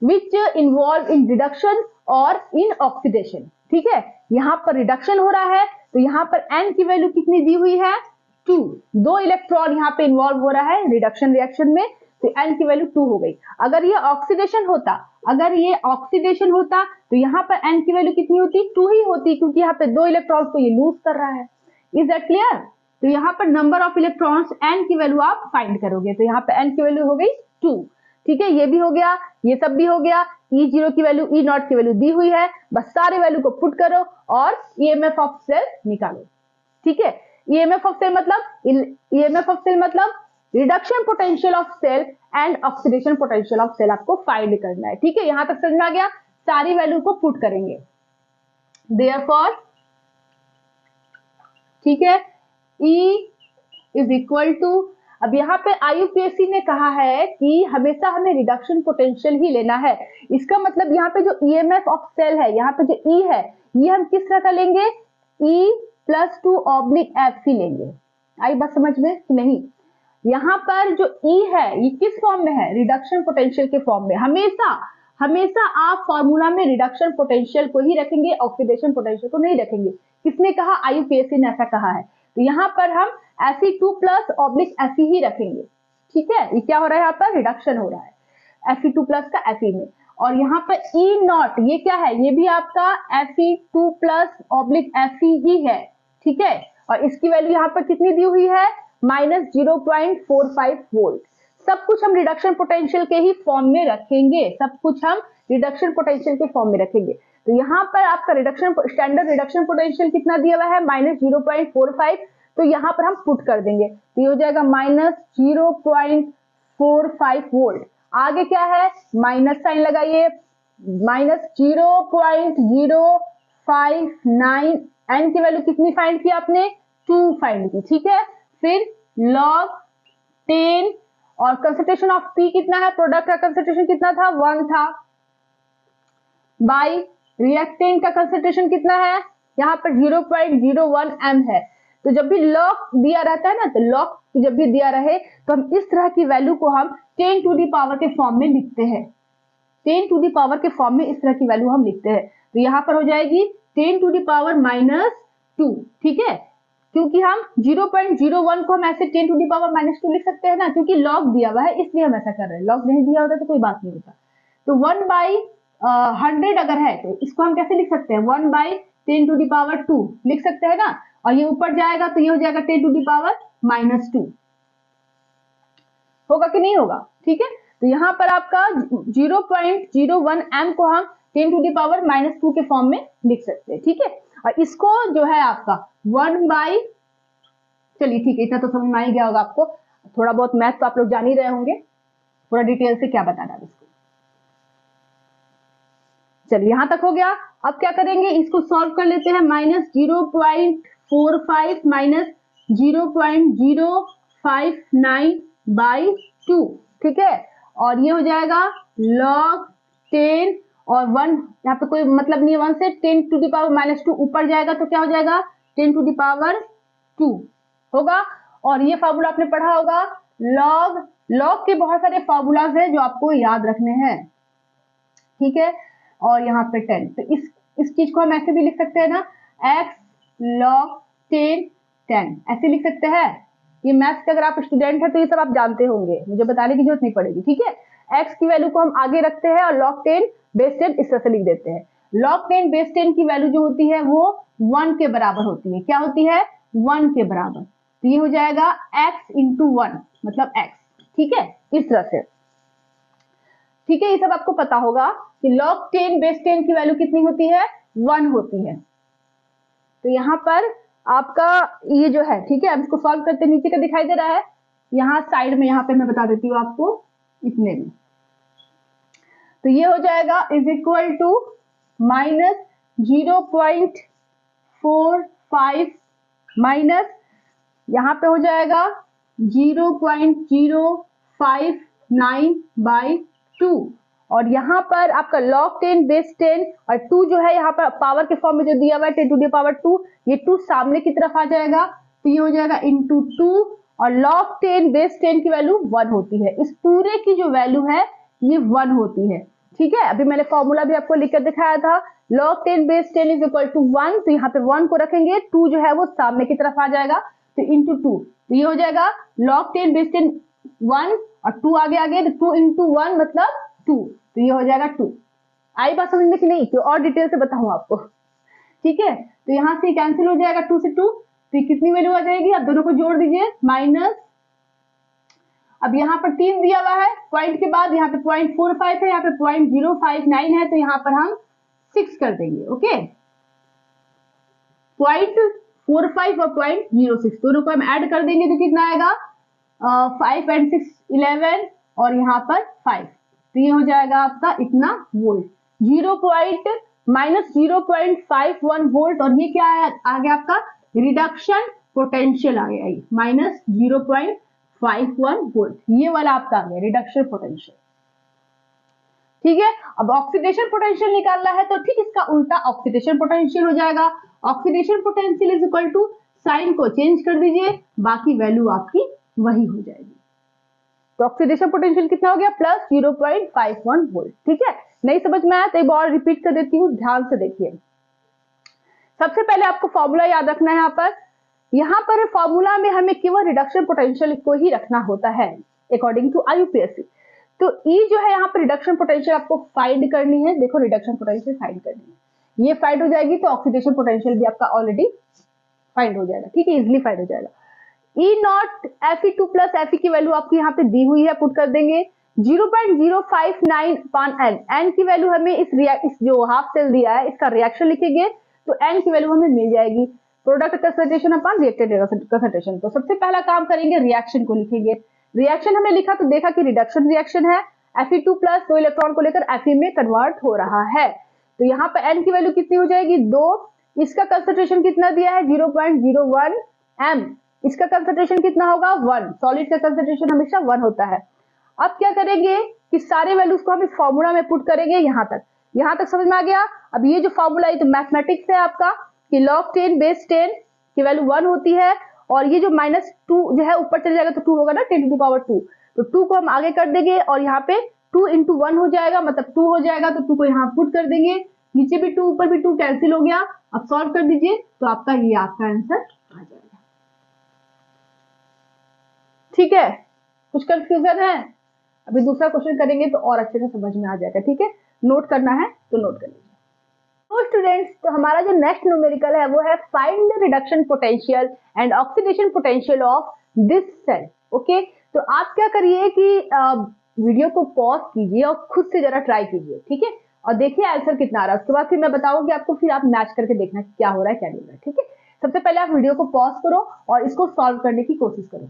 [SPEAKER 1] which involve in reduction और इन ऑक्सीडेशन। ठीक है, यहां पर रिडक्शन हो रहा है तो यहां पर n की वैल्यू कितनी दी हुई है 2, 2 इलेक्ट्रॉन यहां पे इन्वॉल्व हो रहा है रिडक्शन रिएक्शन में, तो n की वैल्यू 2 हो गई। अगर ये ऑक्सीडेशन होता, तो यहाँ पर n की वैल्यू कितनी होती 2 ही होती, क्योंकि यहाँ पे 2 इलेक्ट्रॉन्स को ये लूज कर रहा है। Is that clear? तो यहाँ पर नंबर ऑफ इलेक्ट्रॉन्स n की वैल्यू आप फाइंड करोगे, तो यहाँ पे n की वैल्यू हो गई 2। ठीक है, ये भी हो गया, ये सब भी हो गया। E0 की वैल्यू E0 की वैल्यू दी हुई है, बस सारे वैल्यू को पुट करो और EMF ऑफ सेल निकालो। ठीक है, EMF ऑफ सेल मतलब reduction potential of cell and oxidation potential of cell आपको फाइंड करना है। ठीक है, यहां तक समझ में आ गया, सारी वैल्यू को पुट करेंगे। देयरफॉर ठीक है, E इज इक्वल टू, अब यहाँ पे IUPAC ने कहा है कि हमेशा हमें रिडक्शन पोटेंशियल ही लेना है। इसका मतलब यहाँ पे जो EMF ऑफ सेल है, यहाँ पे जो E है, ये हम किस तरह का लेंगे, E+2/F ही लेंगे। आई बात समझ में कि नहीं? यहाँ पर जो E है ये किस फॉर्म में है, रिडक्शन पोटेंशियल के फॉर्म में। हमेशा आप फॉर्मूला में रिडक्शन पोटेंशियल को ही रखेंगे, ऑक्सीडेशन पोटेंशियल को नहीं रखेंगे। किसने कहा, IUPAC ने ऐसा कहा है। तो यहाँ पर हम Fe2+/Fe ही रखेंगे। ठीक है, ये क्या हो रहा है, यहाँ पर रिडक्शन हो रहा है Fe2+ का Fe में, और यहाँ पर E0 ये क्या है, ये भी आपका Fe2+/Fe ही है। ठीक है, और इसकी वैल्यू यहाँ पर कितनी दी हुई है -0.45 वोल्ट। सब कुछ हम रिडक्शन पोटेंशियल के ही फॉर्म में रखेंगे, तो यहाँ पर आपका स्टैंडर्ड रिडक्शन पोटेंशियल कितना दिया हुआ है -0.45, तो यहाँ पर हम पुट कर देंगे, तो ये हो जाएगा -0.45 वोल्ट। आगे क्या है, माइनस साइन लगाइए, -0.059, n की वैल्यू कितनी फाइंड की आपने 2 फाइंड की। ठीक है, फिर log 10 और कंसंट्रेशन ऑफ P कितना है, प्रोडक्ट का कंसंट्रेशन कितना था 1 था, बाई रिएक्टेंट का कंसंट्रेशन कितना है, यहाँ पर 0.01 m है। तो जब भी लॉग दिया रहता है ना, तो लॉग जब भी दिया रहे तो हम इस तरह की वैल्यू को हम 10 टू दी पावर के फॉर्म में लिखते हैं, 10 टू दी पावर के फॉर्म में इस तरह की वैल्यू हम लिखते हैं। तो यहाँ पर हो जाएगी 10 टू दी पावर -2। ठीक है, क्योंकि हम 0.01 को हम ऐसे 10 टू दी पावर -2 लिख सकते हैं ना, क्योंकि लॉग दिया हुआ है इसलिए हम ऐसा कर रहे हैं। लॉग नहीं दिया होता तो कोई बात नहीं होता। तो 1/100 अगर है तो इसको हम कैसे लिख सकते हैं, 1/10 टू दी पावर 2 लिख सकते हैं ना, और ये ऊपर जाएगा तो ये हो जाएगा 10 टू दी पावर -2। होगा कि नहीं होगा? ठीक है, तो यहाँ पर आपका 0.01 m को हम 10 टू दी पावर -2 के फॉर्म में लिख सकते हैं। ठीक है, और इसको जो है आपका चलिए ठीक है, इतना तो समझ में आ ही गया होगा आपको, थोड़ा बहुत मैथ तो आप लोग जान ही रहे होंगे, थोड़ा डिटेल से क्या बताना इसको। चलिए यहां तक हो गया। अब क्या करेंगे, इसको सॉल्व कर लेते हैं, -0.45 -0.059/2। ठीक है, और ये हो जाएगा log 10 और 1, यहाँ पे कोई मतलब नहीं है 1 से, 10 टू दी पावर -2 ऊपर जाएगा तो क्या हो जाएगा 10 टू दी पावर 2 होगा। और ये फार्मूला आपने पढ़ा होगा, लॉग के बहुत सारे फार्मूलाज हैं जो आपको याद रखने हैं। ठीक है, और यहाँ पे 10, तो इस चीज को हम ऐसे भी लिख सकते हैं ना, x log 10 ऐसे लिख सकते हैं। ये मैथ्स के अगर आप स्टूडेंट हैं तो ये सब आप जानते होंगे, मुझे बताने की जरूरत नहीं पड़ेगी। ठीक है, x की वैल्यू को हम आगे रखते हैं और log 10 बेस 10 इस तरह से लिख देते हैं। log 10 बेस 10 की वैल्यू जो होती है वो 1 के बराबर होती है। क्या होती है, 1 के बराबर। तो ये हो जाएगा x इंटू 1 मतलब x। ठीक है, इस तरह से। ठीक है, ये सब आपको पता होगा कि log 10 बेस 10 की वैल्यू कितनी होती है, 1 होती है। तो यहाँ पर आपका ये जो है, ठीक है, अब इसको सॉल्व करते, नीचे का दिखाई दे रहा है, यहाँ साइड में, यहाँ पे मैं बता देती हूँ आपको इतने में। तो ये हो जाएगा is equal to minus 0.45 minus यहाँ पे हो जाएगा 0.059 बाई 2 और यहाँ पर आपका log 10 बेस 10 और 2 जो है यहाँ पर पावर के फॉर्म में जो दिया हुआ है 10 टू द पावर 2, ये 2 सामने की तरफ आ जाएगा तो ये हो जाएगा इंटू 2 और log 10 बेस 10 की वैल्यू 1 होती है। इस पूरे की जो वैल्यू है ये 1 होती है। ठीक है, अभी मैंने फॉर्मूला भी आपको लिखकर दिखाया था, log 10 base 10 is equal to 1, तो यहाँ पे 1 को रखेंगे, 2 जो है वो सामने की तरफ आ जाएगा तो इंटू 2, तो ये हो जाएगा log 10 बेस 10 1 और 2 आगे आगे तो 2 इंटू 1 मतलब 2, तो ये हो जाएगा 2। आई बात समझ में कि नहीं, तो और डिटेल से बताऊं आपको। ठीक है, तो यहाँ से कैंसिल हो जाएगा 2 से 2, तो कितनी वैल्यू आ जाएगी, आप दोनों को जोड़ दीजिए माइनस, अब यहाँ पर 3 दिया हुआ है पॉइंट के बाद, यहाँ पे 0.45 है, यहाँ पे 0.059 है, तो यहाँ पर हम 6 कर देंगे। ओके, 0.45 और 0.06 दोनों को हम ऐड कर देंगे तो कितना आएगा, 5 एंड 6 11 और यहाँ पर 5, तो ये हो जाएगा आपका इतना वोल्ट, -0.51 वोल्ट और ये क्या है आ गया आपका रिडक्शन पोटेंशियल आ गया, -0.51 वोल्ट, ये वाला आपका आ गया रिडक्शन पोटेंशियल। ठीक है, अब ऑक्सीडेशन पोटेंशियल निकालना है तो ठीक इसका उल्टा ऑक्सीडेशन पोटेंशियल हो जाएगा। Oxidation potential is equal to, sign को चेंज कर दीजिए, बाकी वैल्यू आपकी वही हो जाएगी। तो ऑक्सीडेशन पोटेंशियल कितना हो गया, +0.51 वोल्ट। ठीक है, नहीं समझ में आया तो एक बार रिपीट कर देती हूँ, ध्यान से देखिए। सबसे पहले आपको फॉर्मूला याद रखना है, यहाँ पर फॉर्मूला में हमें केवल रिडक्शन पोटेंशियल को ही रखना होता है अकॉर्डिंग टू आईयूपीएससी। तो ई जो है यहाँ पर रिडक्शन पोटेंशियल आपको फाइंड करनी है, देखो रिडक्शन पोटेंशियल फाइंड करनी है, ये फाइंड हो जाएगी तो ऑक्सीडेशन पोटेंशियल भी आपका ऑलरेडी फाइंड हो जाएगा। ठीक है, इजिली फाइंड हो जाएगा। E not Fe2 plus Fe की वैल्यू आपकी यहाँ पे दी हुई है, पुट कर देंगे 0.059 अपॉन n, n की वैल्यू हमें इस जो हाफ सेल दिया है इसका रिएक्शन लिखेंगे तो n की वैल्यू हमें मिल जाएगी, product concentration upon reactant concentration. तो सबसे पहला काम करेंगे रिएक्शन को लिखेंगे, रिएक्शन हमने लिखा तो देखा कि रिडक्शन रिएक्शन है, Fe2 प्लस 2 इलेक्ट्रॉन को लेकर Fe में कन्वर्ट हो रहा है, तो यहाँ पर n की वैल्यू कितनी हो जाएगी 2, इसका कंसंट्रेशन कितना दिया है 0.01 m, इसका कंसंट्रेशन कितना होगा 1, सॉलिड का कंसंट्रेशन हमेशा 1 होता है। अब क्या करेंगे कि सारे वैल्यूज को हम इस फॉर्मूला में पुट करेंगे, यहाँ तक समझ में आ गया। अब ये जो फॉर्मूला है तो मैथमेटिक्स है आपका कि log 10 बेस 10 की वैल्यू 1 होती है और ये जो -2 जो है ऊपर चले जाएगा तो 2 होगा ना, 10 टू द पावर 2, तो 2 को हम आगे कर देंगे और यहाँ पे 2 इंटू 1 हो जाएगा, मतलब 2 हो जाएगा तो 2 को यहाँ पुट कर देंगे, नीचे भी 2 ऊपर भी 2 कैंसिल हो गया। अब सॉल्व कर दीजिए तो आपका ये आपका आंसर आ जाएगा। ठीक है, कुछ कंफ्यूजन है, अभी दूसरा क्वेश्चन करेंगे तो और अच्छे से समझ में आ जाएगा। ठीक है, नोट करना है तो नोट कर लीजिए। तो स्टूडेंट्स, तो हमारा जो नेक्स्ट न्यूमेरिकल है वो है find the reduction potential and oxidation potential of this cell. Okay, तो आप क्या करिए कि वीडियो को पॉज कीजिए और खुद से जरा ट्राई कीजिए। ठीक है, और देखिए आंसर कितना आ रहा है, उसके बाद फिर मैं बताऊंगी आपको, फिर आप मैच करके देखना क्या हो रहा है क्या नहीं हो रहा है। ठीक है, सबसे पहले आप वीडियो को पॉज करो और इसको सॉल्व करने की कोशिश करो।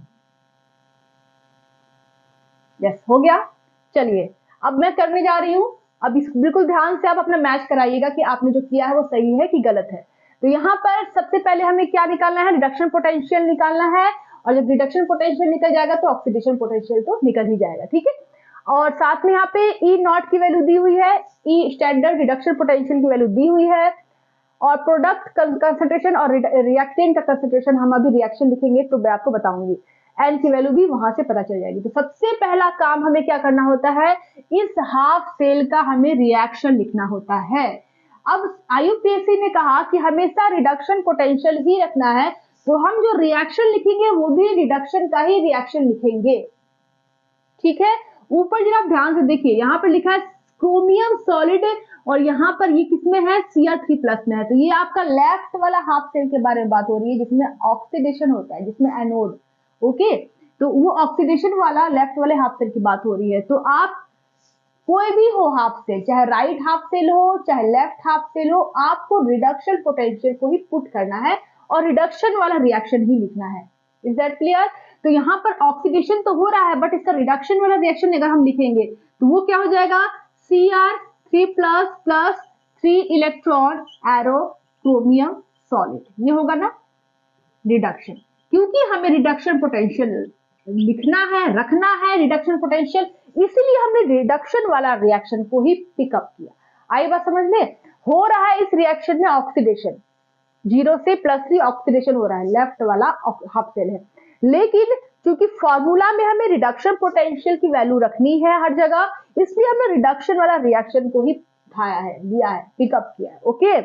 [SPEAKER 1] यस, हो गया। चलिए अब मैं करने जा रही हूँ, अब इस बिल्कुल ध्यान से आप अपना मैच कराइएगा कि आपने जो किया है वो सही है कि गलत है। तो यहाँ पर सबसे पहले हमें क्या निकालना है, रिडक्शन पोटेंशियल निकालना है, और जब रिडक्शन पोटेंशियल निकल जाएगा तो ऑक्सीडेशन पोटेंशियल तो निकल ही जाएगा। ठीक है, और साथ में यहाँ पे ई नॉट की वैल्यू दी हुई है, ई स्टैंडर्ड रिडक्शन पोटेंशियल की वैल्यू दी हुई है, और प्रोडक्ट कंसंट्रेशन और रिएक्टेंट का कंसंट्रेशन हम अभी रिएक्शन लिखेंगे तो मैं आपको बताऊंगी, एन की वैल्यू भी वहां से पता चल जाएगी। तो सबसे पहला काम हमें क्या करना होता है, इस हाफ सेल का हमें रिएक्शन लिखना होता है। अब आईयूपीएससी ने कहा कि हमेशा रिडक्शन पोटेंशियल ही रखना है, तो हम जो रिएक्शन लिखेंगे वो भी रिडक्शन का ही रिएक्शन लिखेंगे। ठीक है, ऊपर जरा ध्यान से देखिए, यहाँ पर लिखा है क्रोमियम सॉलिड और यहाँ पर ये किसमें है, Cr3+ में है, तो ये आपका लेफ्ट वाला हाफ सेल के बारे में बात हो रही है जिसमें ऑक्सीडेशन होता है, जिसमें एनोड। ओके, तो वो ऑक्सीडेशन वाला लेफ्ट वाले हाफ सेल की बात हो रही है। तो आप कोई भी हो हाफ सेल, चाहे राइट हाफ सेल हो चाहे लेफ्ट हाफ सेल हो, आपको रिडक्शन पोटेंशियल को ही पुट करना है और रिडक्शन वाला रिएक्शन ही लिखना है। Is that clear? तो यहाँ पर ऑक्सीडेशन तो हो रहा है बट इसका रिडक्शन वाला रिएक्शन अगर हम लिखेंगे तो वो क्या हो जाएगा, Cr3+ + 3 electron arrow chromium solid, ये होगा ना रिडक्शन। क्योंकि हमें रिडक्शन पोटेंशियल लिखना है, रखना है रिडक्शन पोटेंशियल, इसीलिए हमने रिडक्शन वाला रिएक्शन को ही पिकअप किया। आई बात समझ में? हो रहा है इस रिएक्शन में ऑक्सीडेशन, 0 से +3 ऑक्सीडेशन हो रहा है, लेफ्ट वाला हाफ सेल है। लेकिन क्योंकि फॉर्मूला में हमें रिडक्शन पोटेंशियल की वैल्यू रखनी है हर जगह, इसलिए हमने रिडक्शन वाला रिएक्शन को ही उठाया है, लिया है, पिकअप किया है। ओके,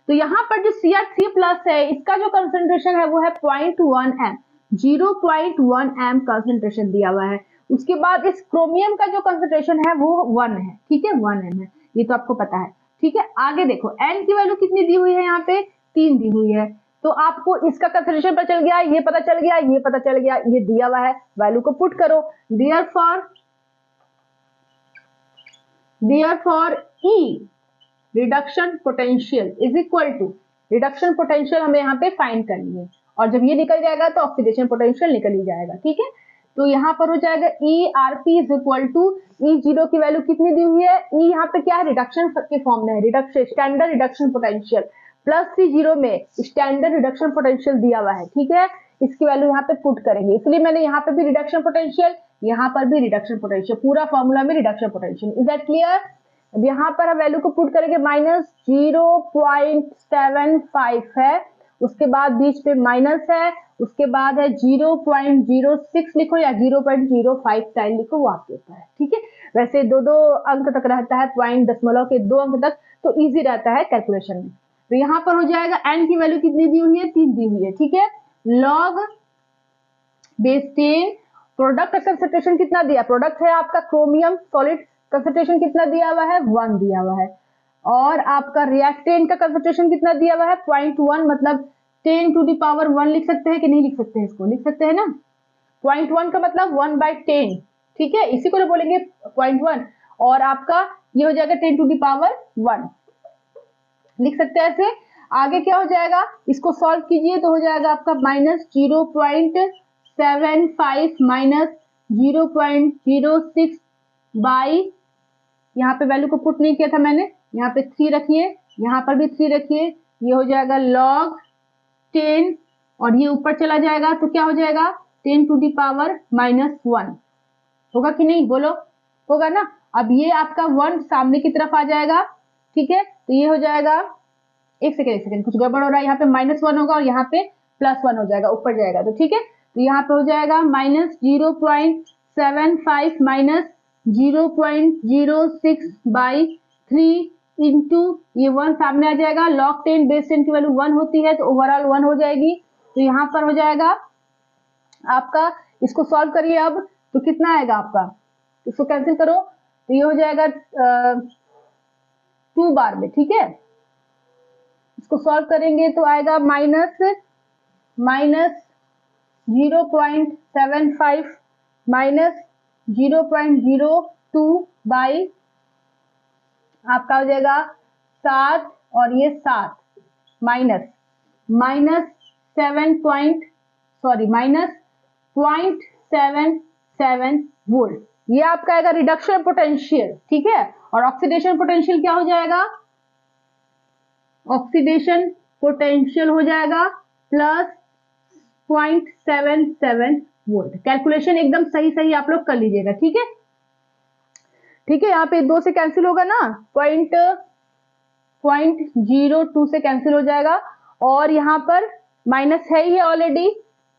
[SPEAKER 1] तो यहाँ पर जो Cr3+ है, इसका जो कंसंट्रेशन है वो है 0.1 m, 0.1 m कंसंट्रेशन दिया हुआ है। उसके बाद इस क्रोमियम का जो कंसंट्रेशन है वो 1 है, ठीक है, 1 m है, ये तो आपको पता है, ठीक है। आगे देखो n की वैल्यू कितनी दी हुई है, यहाँ पे 3 दी हुई है, तो आपको इसका कंसंट्रेशन पता चल गया, ये पता चल गया, ये पता चल गया, ये दिया हुआ है, वैल्यू को पुट करो। Therefore E reduction potential is equal to, reduction potential हमें यहाँ पे फाइंड करनी है, और जब ये निकल जाएगा तो ऑक्सीडेशन पोटेंशियल निकल ही जाएगा, ठीक है। तो यहाँ पर हो जाएगा ERP is equal to, E0 की वैल्यू कितनी दी हुई है, E यहाँ पे क्या है, रिडक्शन के फॉर्म में है, रिडक्शन स्टैंडर्ड रिडक्शन पोटेंशियल, +3 में स्टैंडर्ड रिडक्शन पोटेंशियल दिया हुआ है, ठीक है। इसकी वैल्यू यहाँ पे पुट करेंगे, इसलिए मैंने यहाँ पे भी रिडक्शन पोटेंशियल, यहाँ पर भी रिडक्शन पोटेंशियल, पूरा फॉर्मूला में reduction potential. Is that clear? अब यहाँ पर हम वैल्यू को पुट करेंगे, -0.75 है, उसके बाद बीच पे माइनस है, उसके बाद है 0.06 लिखो या 0.05 टाइम लिखो, वो आपके ऊपर है, ठीक है। वैसे 2 अंक तक रहता है, पॉइंट दशमलव के 2 अंक तक, तो इजी रहता है कैलकुलेशन में। तो यहाँ पर हो जाएगा n की वैल्यू कितनी दी हुई है, 3 दी हुई है, ठीक है। log बेस 10, प्रोडक्ट का कंसंट्रेशन कितना दिया, प्रोडक्ट है आपका क्रोमियम सॉलिड, कंसंट्रेशन कितना दिया हुआ है, 1 दिया हुआ है, और आपका रिएक्टेंट का कंसंट्रेशन कितना दिया हुआ है, 0.1, मतलब 10⁻1 लिख सकते हैं कि नहीं लिख सकते हैं, इसको लिख सकते हैं ना, 0.1 का मतलब 1/10, ठीक है, इसी को बोलेंगे 0.1, और आपका ये हो जाएगा 10⁻1 लिख सकते हैं ऐसे। आगे क्या हो जाएगा, इसको सॉल्व कीजिए तो हो जाएगा आपका -0.75 -0.06 बाई, यहाँ पे वैल्यू को पुट नहीं किया था मैंने, यहाँ पे 3 रखिए, यहाँ पर भी 3 रखिए, ये हो जाएगा log 10, और ये ऊपर चला जाएगा तो क्या हो जाएगा 10⁻⁻1 होगा कि नहीं, बोलो, होगा ना। अब ये आपका 1 सामने की तरफ आ जाएगा, ठीक है, तो ये हो जाएगा, एक सेकेंड कुछ गड़बड़ हो रहा है, यहाँ पे -1 होगा और यहाँ पे +1 हो जाएगा, ऊपर जाएगा, तो ठीक है। तो यहाँ पे हो जाएगा -0.75 -0.06/3 इंटू ये 1 सामने आ जाएगा, log 10 बेस 10 की वैल्यू 1 होती है, तो ओवरऑल 1 हो जाएगी। तो यहाँ पर हो जाएगा आपका, इसको सॉल्व करिए अब, तो कितना आएगा आपका, इसको कैंसिल करो, तो ये हो जाएगा 2 बार में, ठीक है। इसको सॉल्व करेंगे तो आएगा -0.75 -0.02 बाई आपका हो जाएगा 7, और ये 7 -0.77 वोल्ट, ये आपका आएगा रिडक्शन पोटेंशियल, ठीक है। और ऑक्सीडेशन पोटेंशियल क्या हो जाएगा, ऑक्सीडेशन पोटेंशियल हो जाएगा +0.77 वोल्ट। कैलकुलेशन एकदम सही आप लोग कर लीजिएगा, ठीक है, ठीक है। यहाँ पे 2 से कैंसिल होगा ना, 0.02 से कैंसिल हो जाएगा, और यहाँ पर माइनस है ही ऑलरेडी,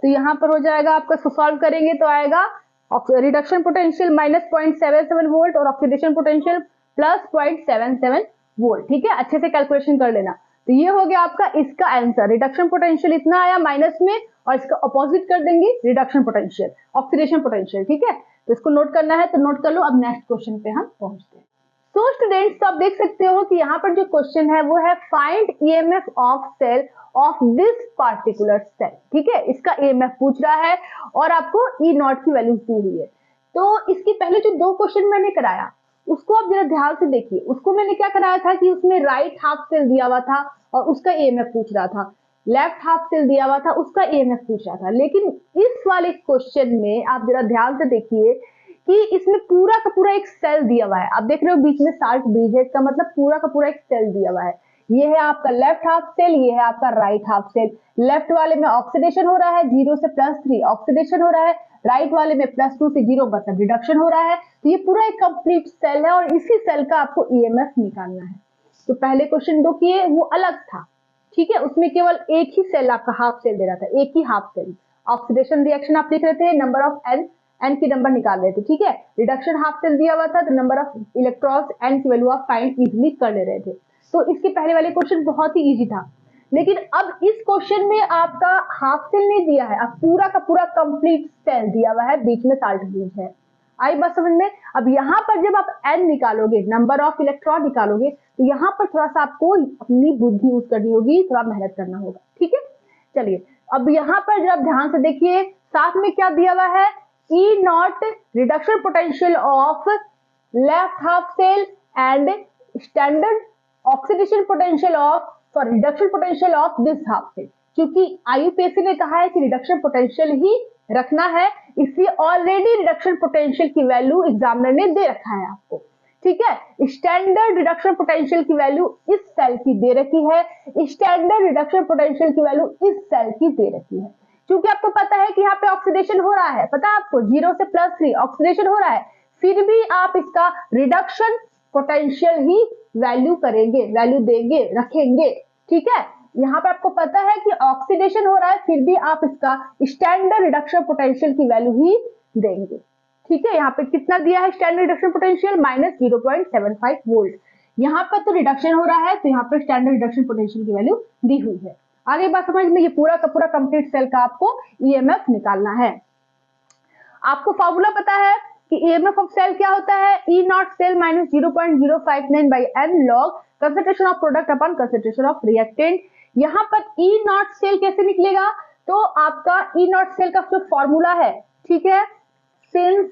[SPEAKER 1] तो यहाँ पर हो जाएगा आपका, सॉल्व करेंगे तो आएगा रिडक्शन पोटेंशियल -0.77 वोल्ट और ऑक्सीडेशन पोटेंशियल +0.77 वोल्ट, ठीक है। अच्छे से कैलकुलेशन कर लेना। तो ये हो गया आपका इसका आंसर, रिडक्शन पोटेंशियल इतना आया माइनस में, और इसका अपोजिट कर देंगे रिडक्शन पोटेंशियल, ऑक्सीडेशन पोटेंशियल, ठीक है। तो इसको नोट करना है तो नोट कर लो। अब नेक्स्ट क्वेश्चन पे हम पहुंचते हैं। तो स्टूडेंट्स, तो आप देख सकते हो कि यहाँ पर जो क्वेश्चन है वो है find EMF of cell of this particular cell, ठीक है। इसका ईएमएफ पूछ रहा है और आपको ई नॉट की वैल्यू दी हुई है। तो इसकी पहले जो 2 क्वेश्चन मैंने कराया उसको आप जरा ध्यान से देखिए। उसको मैंने क्या कराया था कि उसमें राइट हाफ सेल दिया हुआ था और उसका ईएमएफ पूछ रहा था, लेफ्ट हाफ सेल दिया हुआ था उसका ईएमएफ पूछ रहा था। लेकिन इस वाले क्वेश्चन में आप जरा ध्यान से देखिए, कि इसमें पूरा का पूरा एक सेल दिया हुआ है। आप देख रहे हो बीच में साल्ट ब्रिज है, इसका मतलब पूरा का पूरा एक सेल दिया हुआ है। ये है आपका लेफ्ट हाफ सेल, ये है आपका राइट हाफ सेल। लेफ्ट वाले में ऑक्सीडेशन हो रहा है 0 से +3 ऑक्सीडेशन हो रहा है, राइट वाले में +2 से 0 मतलब रिडक्शन हो रहा है। तो ये पूरा एक कंप्लीट सेल है और इसी सेल का आपको ईएमएफ निकालना है। तो पहले क्वेश्चन दो किए वो अलग था, ठीक है, उसमें केवल एक ही सेल आपका हाफ सेल दे रहा था, एक ही हाफ सेल। ऑक्सीडेशन रिएक्शन आप लिख रहे थे, नंबर ऑफ एन की नंबर निकाल रहे थे, ठीक है। रिडक्शन हाफ सेल दिया हुआ था तो नंबर ऑफ इलेक्ट्रॉन्स एन की वैल्यू आप फाइंड इजीली कर ले रहे थे। तो इसके पहले वाले क्वेश्चन बहुत ही इजी था। लेकिन अब इस क्वेश्चन में आपका हाफ सेल नहीं दिया है, अब पूरा का पूरा कंप्लीट सेल दिया हुआ है, बीच में साल्ट ब्रिज है। आई बात समझ में। अब यहाँ पर जब आप एन निकालोगे, नंबर ऑफ इलेक्ट्रॉन निकालोगे, तो यहाँ पर थोड़ा सा आपको अपनी बुद्धि यूज करनी होगी, थोड़ा मेहनत करना होगा, ठीक है। चलिए अब यहाँ पर जब आप ध्यान से देखिए, साथ में क्या दिया हुआ है, E naught reduction potential of left half cell and standard oxidation potential of reduction potential of this half cell. क्योंकि आईयूपीएससी ने कहा है कि रिडक्शन पोटेंशियल ही रखना है, इसलिए ऑलरेडी रिडक्शन पोटेंशियल की वैल्यू एग्जामिनर ने दे रखा है आपको, ठीक है। स्टैंडर्ड रिडक्शन पोटेंशियल की वैल्यू इस सेल की दे रखी है, स्टैंडर्ड रिडक्शन पोटेंशियल की वैल्यू इस सेल की दे रखी है। क्योंकि आपको पता है कि यहाँ पे ऑक्सीडेशन हो रहा है, पता है आपको 0 से +3 ऑक्सीडेशन हो रहा है, फिर भी आप इसका रिडक्शन पोटेंशियल ही वैल्यू करेंगे, वैल्यू देंगे, रखेंगे, ठीक है। यहाँ पे आपको पता है कि ऑक्सीडेशन हो रहा है, फिर भी आप इसका स्टैंडर्ड रिडक्शन पोटेंशियल की वैल्यू ही देंगे, ठीक है। यहाँ पे कितना दिया है स्टैंडर्ड रिडक्शन पोटेंशियल, -0.75 वोल्ट। यहाँ पर तो रिडक्शन हो रहा है, तो यहाँ पर स्टैंडर्ड रिडक्शन पोटेंशियल की वैल्यू दी हुई है। आगे बात समझ में, ये पूरा का पूरा कंप्लीट सेल का आपको ईएमएफ निकालना है। आपको फॉर्मूला पता है कि ईएमएफ ऑफ सेल क्या होता है, E naught cell -0.059/n log concentration of product upon concentration of reactant. यहाँ पर ई नॉट सेल कैसे निकलेगा, तो आपका ई नॉट सेल का जो फॉर्मूला है, ठीक है, सिंस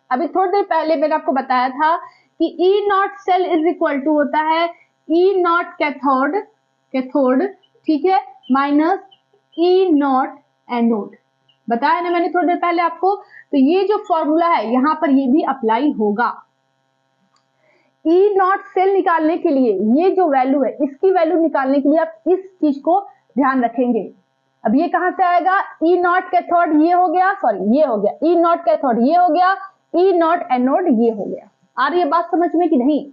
[SPEAKER 1] अभी थोड़ी देर पहले मैंने आपको बताया था कि E naught cell is equal to होता है ई नॉट कैथोड, ठीक है, माइनस ई नॉट एनोड, बताया ना मैंने थोड़ी देर पहले आपको। तो ये जो फॉर्मूला है यहाँ पर ये भी अप्लाई होगा। ई नॉट सेल निकालने के लिए ये जो वैल्यू है, इसकी वैल्यू निकालने के लिए आप इस चीज को ध्यान रखेंगे। अब ये कहां से आएगा, ई नॉट कैथोड ये हो गया, सॉरी ये हो गया, ई नॉट कैथोड ये हो गया, ई नॉट एनोड ये हो गया। आ रही है बात समझ में कि नहीं।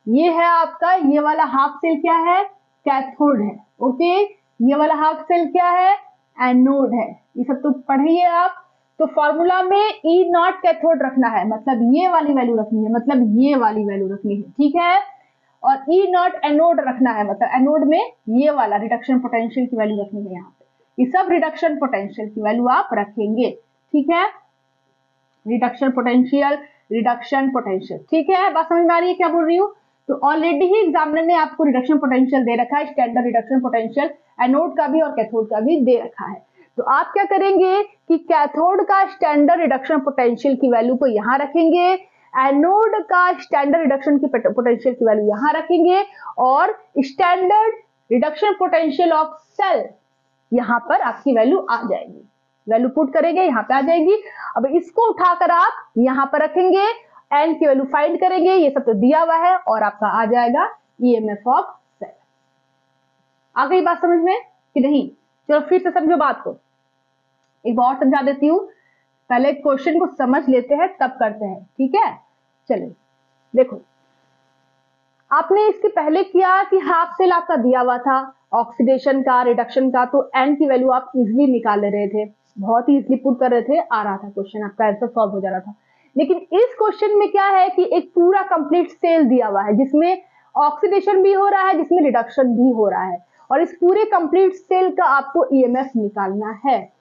[SPEAKER 1] ये है आपका, ये वाला हाफ सेल क्या है, कैथोड है, ओके। ये वाला हाफ सेल क्या है, एनोड है। ये सब तो पढ़िए आप। तो फॉर्मूला में ई नॉट कैथोड रखना है, मतलब ये वाली वैल्यू रखनी है, मतलब ये वाली वैल्यू रखनी है, ठीक है। और ई नॉट एनोड रखना है, मतलब एनोड में ये वाला रिडक्शन पोटेंशियल की वैल्यू रखनी है। यहाँ पे ये सब रिडक्शन पोटेंशियल की वैल्यू आप रखेंगे, ठीक है। रिडक्शन पोटेंशियल, ठीक है। बात समझ में आ रही है क्या बोल रही हूँ। तो ऑलरेडी ही एग्जामिनर ने आपको रिडक्शन पोटेंशियल दे रखा है, स्टैंडर्ड रिडक्शन पोटेंशियल एनोड का भी और कैथोड का भी दे रखा है। तो आप क्या करेंगे कि कैथोड का स्टैंडर्ड रिडक्शन पोटेंशियल की वैल्यू को यहां रखेंगे, एनोड का स्टैंडर्ड रिडक्शन की पोटेंशियल की वैल्यू यहां रखेंगे, और standard reduction potential of cell यहां पर आपकी वैल्यू आ जाएगी, वैल्यू पुट करेंगे यहां पे आ जाएगी। अब इसको उठाकर आप यहां पर रखेंगे, एन की वैल्यू फाइंड करेंगे, ये सब तो दिया हुआ है, और आपका आ जाएगा ईएमएफ ऑफ सेल। आ गई बात समझ में कि नहीं। चलो फिर से समझो बात को, एक बार और समझा देती हूँ। पहले क्वेश्चन को समझ लेते हैं तब करते हैं, ठीक है। चलिए देखो, आपने इसके पहले किया कि हाफ सेल आपका दिया हुआ था ऑक्सीडेशन का, रिडक्शन का, तो एन की वैल्यू आप इजीली निकाल ले रहे थे, बहुत ही इजीली पुट कर रहे थे, आ रहा था क्वेश्चन, आपका आंसर सॉल्व हो जा रहा था। लेकिन इस क्वेश्चन में क्या है कि एक पूरा कंप्लीट सेल दिया हुआ है, जिसमें ऑक्सीडेशन भी हो रहा है, जिसमें रिडक्शन भी हो रहा है, और इस पूरे कंप्लीट सेल का आपको ईएमएफ निकालना है।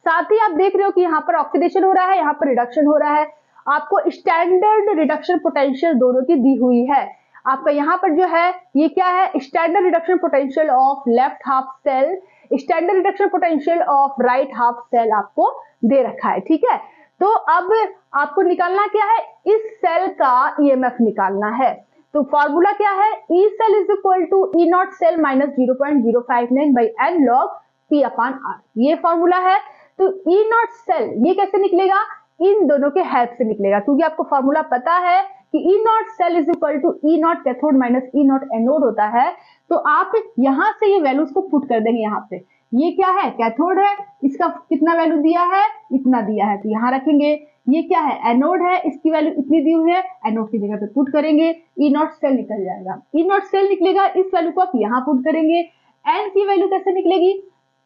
[SPEAKER 1] साथ ही आप देख रहे हो कि यहाँ पर ऑक्सीडेशन हो रहा है, यहाँ पर रिडक्शन हो रहा है। आपको स्टैंडर्ड रिडक्शन पोटेंशियल दोनों की दी हुई है। आपका यहाँ पर जो है ये क्या है, standard reduction potential of left half cell, standard reduction potential of right half cell आपको दे रखा है, ठीक है। तो अब आपको निकालना क्या है, इस सेल का ईएमएफ निकालना है। तो फॉर्मूला क्या है, E cell is equal to E naught cell -0.059/n log P/R, ये फॉर्मूला है। तो ई नॉट सेल ये कैसे निकलेगा, इन दोनों के हेल्प से निकलेगा, क्योंकि आपको फॉर्मूला पता है कि E naught cell is equal to E naught cathode minus E naught anode होता है। तो आप यहां से ये वैल्यूज को पुट कर देंगे यहाँ पे। ये क्या है, कैथोड है, इसका कितना वैल्यू दिया है, इतना दिया है, तो यहाँ रखेंगे। ये क्या है, एनोड है, इसकी वैल्यू इतनी दी हुई है, एनोड की जगह पे पुट करेंगे, ई नॉट सेल निकल जाएगा। ई नॉट सेल निकलेगा, इस वैल्यू को आप यहाँ पुट करेंगे। एन की वैल्यू कैसे निकलेगी,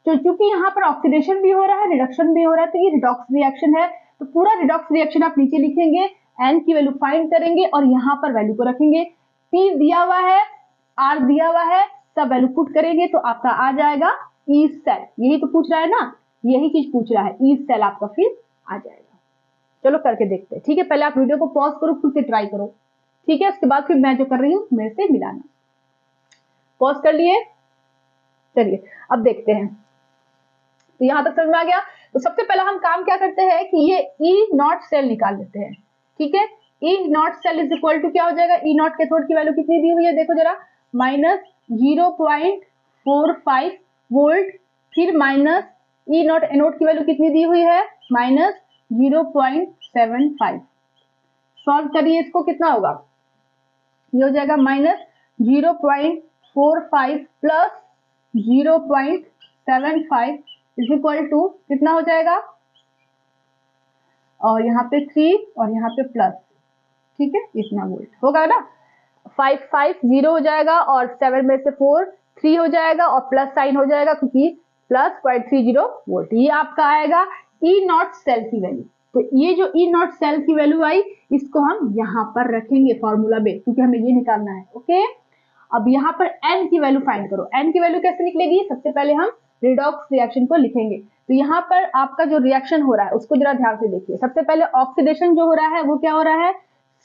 [SPEAKER 1] तो चूंकि यहाँ पर ऑक्सीडेशन भी हो रहा है, रिडक्शन भी हो रहा है, तो ये रिडॉक्स रिएक्शन है, तो पूरा रिडॉक्स रिएक्शन आप नीचे लिखेंगे, एन की वैल्यू फाइंड करेंगे और यहाँ पर वैल्यू को रखेंगे। पी दिया हुआ है, आर दिया हुआ है, सब वैल्यू पुट करेंगे तो आपका आ जाएगा ई सेल। यही तो पूछ रहा है ना, यही चीज पूछ रहा है, ई सेल आपका फिर आ जाएगा। चलो करके देखते हैं, ठीक है। पहले आप वीडियो को पॉज करो, खुद से ट्राई करो, ठीक है। उसके बाद फिर मैं जो कर रही हूँ मेरे से मिलाना। पॉज कर लिए, चलिए अब देखते हैं। तो यहां तक समझ में आ गया। तो सबसे पहला हम काम क्या करते हैं कि ये ई नॉट सेल निकाल लेते हैं, ठीक है। E naught cell is equal to क्या हो जाएगा, ई नॉट कैथोड की वैल्यू कितनी दी हुई है, देखो जरा, माइनस 0.45 वोल्ट, फिर माइनस ई नॉट एनोड की वैल्यू कितनी दी हुई है, माइनस 0.75। सॉल्व करिए इसको, कितना होगा, ये हो जाएगा minus 0.45 plus 0.75 is equal to कितना हो जाएगा, और यहाँ पे 3 और यहाँ पे प्लस, ठीक है, इतना वोल्ट होगा ना। 550 हो जाएगा और 7 में से 4 3 हो जाएगा और प्लस साइन हो जाएगा क्योंकि प्लस 0.30 वोल्ट। ये आपका आएगा ई नॉट सेल की वैल्यू। तो ये जो ई नॉट सेल की वैल्यू आई, इसको हम यहाँ पर रखेंगे फॉर्मूला में, क्योंकि हमें ये निकालना है, ओके। अब यहाँ पर एन की वैल्यू फाइंड करो। एन की वैल्यू कैसे निकलेगी, सबसे पहले हम रिडॉक्स रिएक्शन को लिखेंगे। तो यहाँ पर आपका जो रिएक्शन हो रहा है उसको जरा ध्यान से देखिए। सबसे पहले ऑक्सीडेशन जो हो रहा है वो क्या हो रहा है,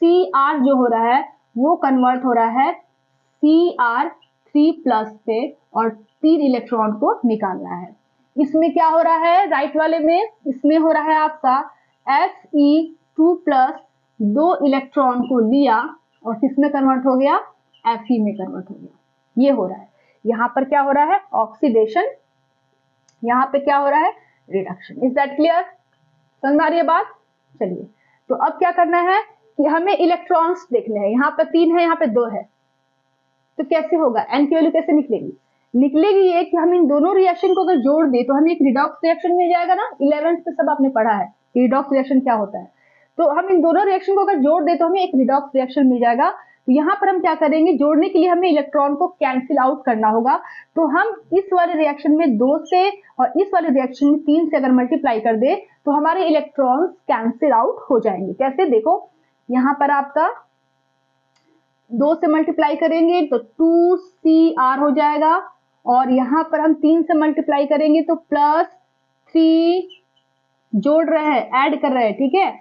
[SPEAKER 1] Cr जो हो रहा है वो कन्वर्ट हो रहा है Cr3+ पे और 3 इलेक्ट्रॉन को निकाल रहा है। इसमें क्या हो रहा है, राइट वाले में, इसमें हो रहा है आपका Fe2+, 2 इलेक्ट्रॉन को लिया और किसमें कन्वर्ट हो गया, Fe में कन्वर्ट हो गया। ये हो रहा है, यहाँ पर क्या हो रहा है, ऑक्सीडेशन, यहाँ पे क्या हो रहा है, रिडक्शन। इज दैट क्लियर, समझ आ रही है बात। चलिए, तो अब क्या करना है कि हमें इलेक्ट्रॉन्स देखने हैं। यहाँ पे 3 है, यहाँ पे 2 है, तो कैसे होगा, एन की वैल्यू कैसे निकलेगी, निकलेगी ये कि हम इन दोनों रिएक्शन को अगर जोड़ दे तो हमें एक रिडॉक्स रिएक्शन मिल जाएगा ना। 11th पे सब आपने पढ़ा है रिडॉक्स रिएक्शन क्या होता है। तो हम इन दोनों रिएक्शन को अगर जोड़ दे तो हमें एक रिडॉक्स रिएक्शन मिल जाएगा। तो यहाँ पर हम क्या करेंगे, जोड़ने के लिए हमें इलेक्ट्रॉन को कैंसिल आउट करना होगा। तो हम इस वाले रिएक्शन में 2 से और इस वाले रिएक्शन में 3 से अगर मल्टीप्लाई कर दे तो हमारे इलेक्ट्रॉन्स कैंसिल आउट हो जाएंगे। कैसे, देखो यहाँ पर आपका 2 से मल्टीप्लाई करेंगे तो 2Cr हो जाएगा और यहाँ पर हम 3 से मल्टीप्लाई करेंगे तो +3 जोड़ रहे हैं, ऐड कर रहे हैं, ठीक है,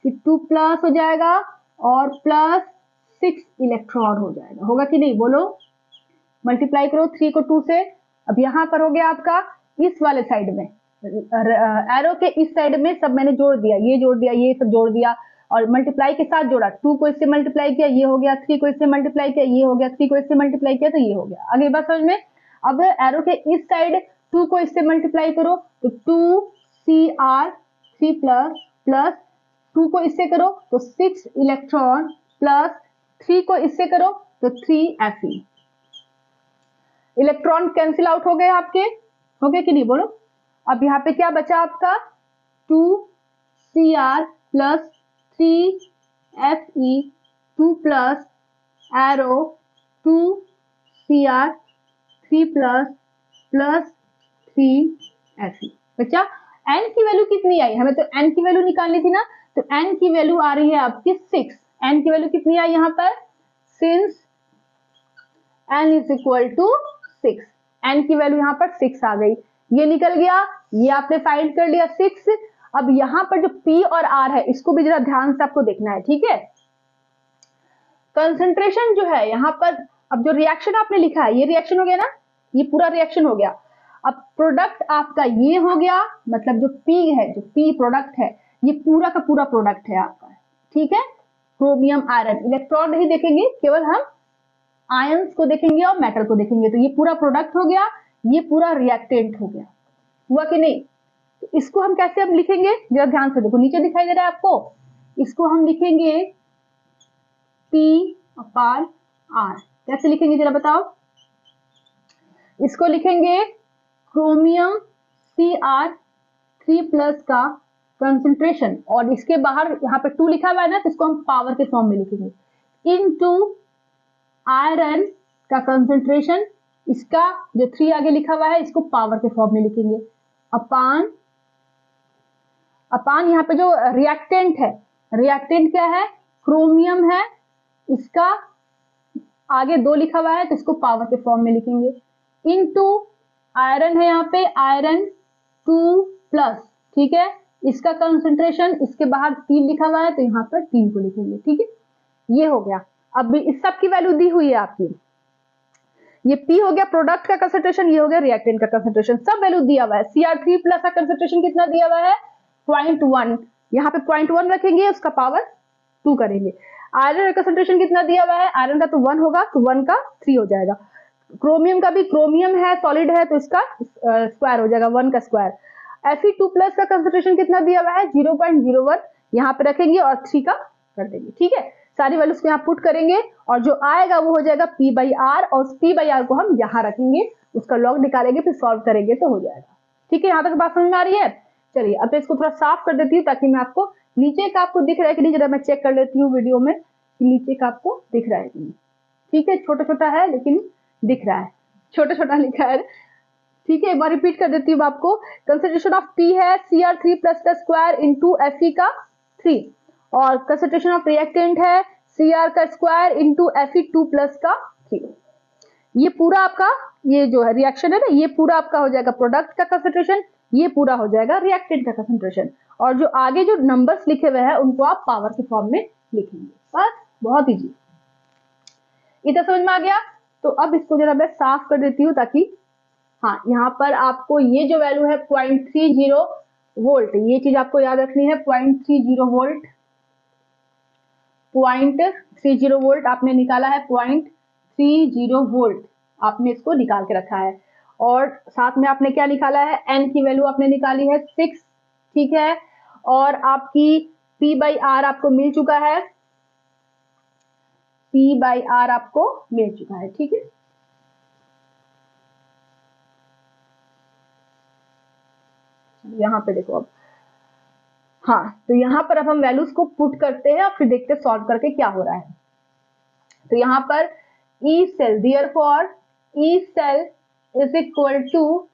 [SPEAKER 1] फिर 2+ हो जाएगा और +6 इलेक्ट्रॉन हो जाएगा। होगा कि नहीं, बोलो, मल्टीप्लाई करो 3 को 2 से। अब यहाँ पर हो गया आपका इस वाले साइड में, एरो के इस साइड में सब मैंने जोड़ दिया, ये जोड़ दिया, ये सब जोड़ दिया और मल्टीप्लाई के साथ जोड़ा। 2 को इससे मल्टीप्लाई किया, ये हो गया, 3 को इससे मल्टीप्लाई किया, ये हो गया, 3 को इससे मल्टीप्लाई किया तो ये हो गया। आगे बात समझ में। अब एरो के इस साइड 2 को इससे मल्टीप्लाई करो तो 2Cr3+ प्लस 2 को इससे करो तो 6 इलेक्ट्रॉन प्लस 3 को इससे करो तो 3 Fe। इलेक्ट्रॉन कैंसिल आउट हो गए आपके, हो गए कि नहीं, बोलो। अब यहाँ पे क्या बचा आपका, 2Cr plus 3Fe, 2 plus arrow 2Cr3 plus 3Fe बच्चा। एन की वैल्यू कितनी आई, हमें तो एन की वैल्यू निकालनी थी ना, तो एन की वैल्यू आ रही है आपकी 6। एन की वैल्यू कितनी आई यहाँ पर, since n is equal to 6, n की वैल्यू यहाँ पर 6 आ गई, ये निकल गया, ये आपने फाइंड कर लिया 6। अब यहाँ पर जो P और R है इसको भी जरा ध्यान से आपको देखना है, ठीक है। कंसंट्रेशन जो है यहाँ पर, अब जो रिएक्शन आपने लिखा है ये रिएक्शन हो गया ना, ये पूरा रिएक्शन हो गया। अब प्रोडक्ट आपका ये हो गया, मतलब जो P है, जो P प्रोडक्ट है, ये पूरा का पूरा प्रोडक्ट है आपका, ठीक है। क्रोमियम आयरन, इलेक्ट्रॉन नहीं देखेंगे, केवल हम आयंस को देखेंगे और मेटल को देखेंगे। तो ये पूरा प्रोडक्ट हो गया, ये पूरा रिएक्टेंट हो गया, हुआ कि नहीं। तो इसको हम कैसे अब लिखेंगे, जरा ध्यान से देखो, नीचे दिखाई दे रहा है आपको, इसको हम लिखेंगे P/R। कैसे लिखेंगे जरा बताओ, इसको लिखेंगे क्रोमियम Cr3+ का कंसंट्रेशन, और इसके बाहर यहाँ पे 2 लिखा हुआ है ना, तो इसको हम पावर के फॉर्म में लिखेंगे, इनटू आयरन का कंसंट्रेशन, इसका जो 3 आगे लिखा हुआ है इसको पावर के फॉर्म में लिखेंगे, अपान यहाँ पे जो रिएक्टेंट है, रिएक्टेंट क्या है, क्रोमियम है, इसका आगे 2 लिखा हुआ है तो इसको पावर के फॉर्म में लिखेंगे, इनटू आयरन है यहाँ पे आयरन 2+, ठीक है, इसका कंसंट्रेशन, इसके बाहर 3 लिखा हुआ है तो यहाँ पर 3 को लिखेंगे, ठीक है, ये हो गया। अब इस सब की वैल्यू दी हुई है आपकी, ये P हो गया प्रोडक्ट का कंसंट्रेशन, ये हो गया रिएक्टेंट का कंसंट्रेशन, सब वैल्यू दिया हुआ है। Cr3+ का कंसंट्रेशन कितना दिया हुआ है 0.1, यहाँ पे 0.1 रखेंगे, उसका पावर 2 करेंगे। आयरन का कंसंट्रेशन कितना दिया हुआ है, आयरन का तो 1 होगा तो 1 का 3 हो जाएगा। क्रोमियम का भी, क्रोमियम है सॉलिड है तो इसका स्क्वायर हो जाएगा, 1 का स्क्वायर। Fe2+ का कंसंट्रेशन कितना दिया हुआ है 0.01, यहाँ पे रखेंगे और 3 का कर देंगे, ठीक है, सारी वैल्यूज को यहाँ पुट करेंगे और जो आएगा वो हो जाएगा P/R, और उस P/R को हम यहाँ रखेंगे, उसका लॉग निकालेंगे, फिर सॉल्व करेंगे तो हो जाएगा, ठीक है, यहाँ तक बात समझ में आ रही है। चलिए अब इसको थोड़ा साफ कर देती हूँ ताकि मैं आपको नीचे का आपको दिख रहा है कि नहीं, जरा मैं चेक कर लेती हूँ वीडियो में कि नीचे का आपको दिख रहा है कि नहीं, ठीक है, छोटा छोटा है लेकिन दिख रहा है, छोटा छोटा लिखा है, ठीक है, एक बार रिपीट कर देती हूँ आपको। कंसंट्रेशन ऑफ P है Cr3+ का स्क्वायर इंटू Fe का 3, और कंसंट्रेशन ऑफ रिएक्टेंट है Cr का स्क्वायर इंटू Fe2+ का 3। ये पूरा आपका, ये जो है रिएक्शन है ना, ये पूरा आपका हो जाएगा प्रोडक्ट का कंसंट्रेशन, ये पूरा हो जाएगा रिएक्टेंट का कंसंट्रेशन, और जो आगे जो नंबर्स लिखे हुए हैं उनको आप पावर के फॉर्म में लिखेंगे, बस, बहुत इजी। इतना समझ में आ गया। तो अब इसको जरा मैं साफ कर देती हूँ ताकि, हाँ, यहाँ पर आपको ये जो वैल्यू है 0.30 वोल्ट, ये चीज आपको याद रखनी है, 0.30 वोल्ट, 0.30 वोल्ट आपने निकाला है, 0.30 वोल्ट आपने इसको निकाल के रखा है, और साथ में आपने क्या निकाला है, n की वैल्यू आपने निकाली है 6, ठीक है, और आपकी P/R आपको मिल चुका है, P/R आपको मिल चुका है, ठीक है। यहाँ पे देखो अब, हाँ, तो यहाँ पर अब हम वैल्यूज को पुट करते हैं और फिर देखते हैं सॉल्व करके क्या हो रहा है। तो यहाँ पर E cell, therefore E cell is equal to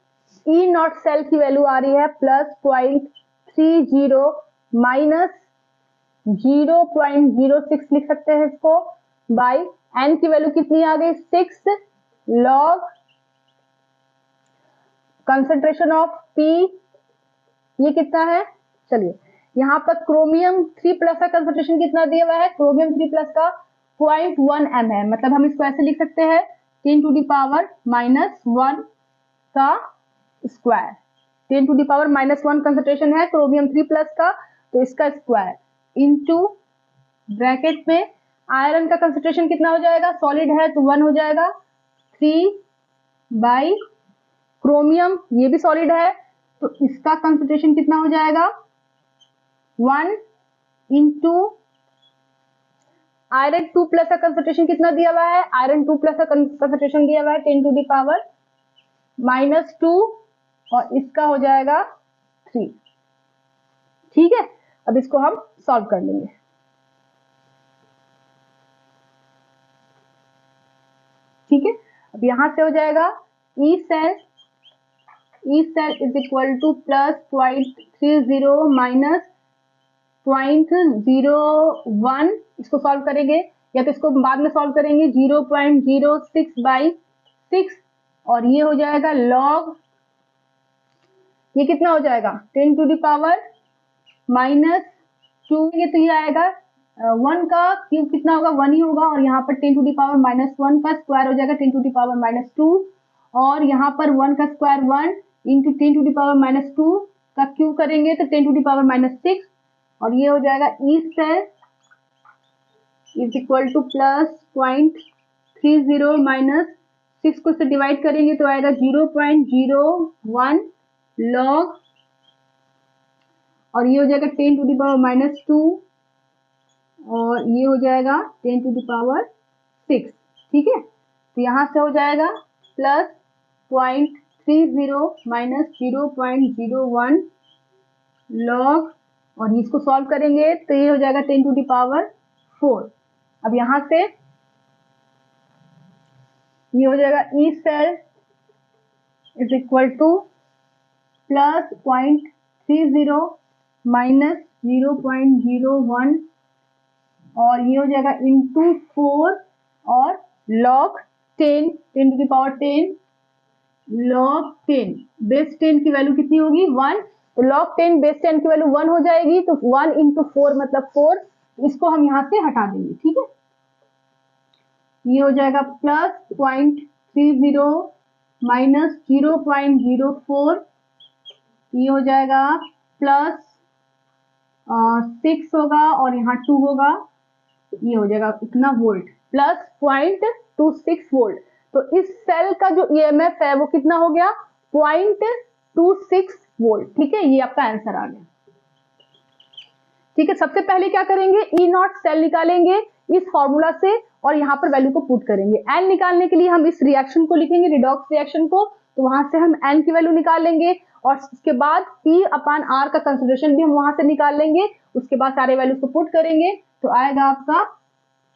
[SPEAKER 1] E naught cell की वैल्यू आ रही है +0.30 माइनस 0.06 लिख सकते हैं इसको, बाई n की वैल्यू कितनी आ गई 6 लॉग कंसंट्रेशन ऑफ P, ये कितना है, चलिए यहाँ पर क्रोमियम 3+ का कंसंट्रेशन कितना दिया हुआ है, क्रोमियम 3+ का 0.1 m है, मतलब हम इसको ऐसे लिख सकते हैं 10⁻⁻1 का स्क्वायर, 10⁻⁻1 कंसंट्रेशन है क्रोमियम 3+ का, तो इसका स्क्वायर इनटू ब्रैकेट में आयरन का कंसंट्रेशन कितना हो जाएगा, सॉलिड है तो 1 हो जाएगा, 3 बाई क्रोमियम, ये भी सॉलिड है तो इसका कंसंट्रेशन कितना हो जाएगा 1 इंटू आयरन 2+ का कंसंट्रेशन कितना दिया हुआ है, आयरन 2+ का कंसंट्रेशन दिया हुआ है 10⁻⁻2, और इसका हो जाएगा 3, ठीक है। अब इसको हम सॉल्व कर लेंगे, ठीक है। अब यहां से हो जाएगा E cell is equal to +0.30 minus 0.01, इसको सॉल्व करेंगे या तो इसको बाद में सॉल्व करेंगे, 0.06/6, और ये हो जाएगा लॉग, ये कितना हो जाएगा 10⁻⁻2, ये तो ये आएगा 1 का क्यूब कितना होगा 1 ही होगा, और यहाँ पर 10⁻⁻1 का स्क्वायर हो जाएगा 10⁻⁻2, और यहाँ पर 1 का स्क्वायर 1 इंटू 10⁻⁻2 का क्यूब करेंगे तो 10⁻⁻6, और ये हो जाएगा E cell is equal to +0.30 minus 6 को से डिवाइड करेंगे तो आएगा 0.01 लॉग और ये हो जाएगा 10 टू द पावर -2 और ये हो जाएगा 10 टू द पावर 6। ठीक है, तो यहाँ से हो जाएगा प्लस 0.30 माइनस 0.01 लॉग, और इसको सॉल्व करेंगे तो ये हो जाएगा 10 टू द पावर 4। अब यहाँ से ये हो जाएगा E cell is equal to plus 0.30 minus 0.01 और ये हो जाएगा इंटू 4 और log 10 to the power 10 log 10 base 10 की वैल्यू कितनी होगी 1, तो लॉग 10 बेस 10 की वैल्यू 1 हो जाएगी, तो 1 इंटू 4 मतलब 4, इसको हम यहाँ से हटा देंगे। ठीक है, ये हो जाएगा प्लस 0.30 माइनस 0.04, ये हो जाएगा प्लस 6 होगा और यहाँ 2 होगा, ये हो जाएगा इतना वोल्ट प्लस 0.26 वोल्ट। तो इस सेल का जो ईएमएफ है वो कितना हो गया 0.26 वोल्ट। ठीक है, ये आपका आंसर आ गया। ठीक है, सबसे पहले क्या करेंगे ई नॉट सेल निकालेंगे इस फॉर्मूला से और यहाँ पर वैल्यू को पुट करेंगे। एन निकालने के लिए हम इस रिएक्शन को लिखेंगे, रिडॉक्स रिएक्शन को, तो वहां से हम एन की वैल्यू निकाल लेंगे और उसके बाद पी अपान आर का कंसिडरेशन भी हम वहां से निकाल लेंगे। उसके बाद सारे वैल्यूज को पुट करेंगे तो आएगा आपका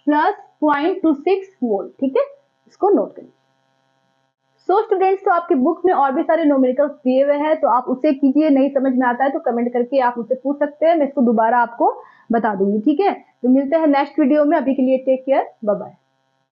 [SPEAKER 1] प्लस 0.26 वोल्ट। ठीक है, इसको नोट करिए। सो स्टूडेंट्स, तो आपके बुक में और भी सारे न्यूमेरिकल्स दिए हुए हैं, तो आप उसे कीजिए, नहीं समझ में आता है तो कमेंट करके आप मुझसे पूछ सकते हैं, मैं इसको दोबारा आपको बता दूंगी। ठीक है, तो मिलते हैं नेक्स्ट वीडियो में, अभी के लिए टेक केयर, बाय बाय।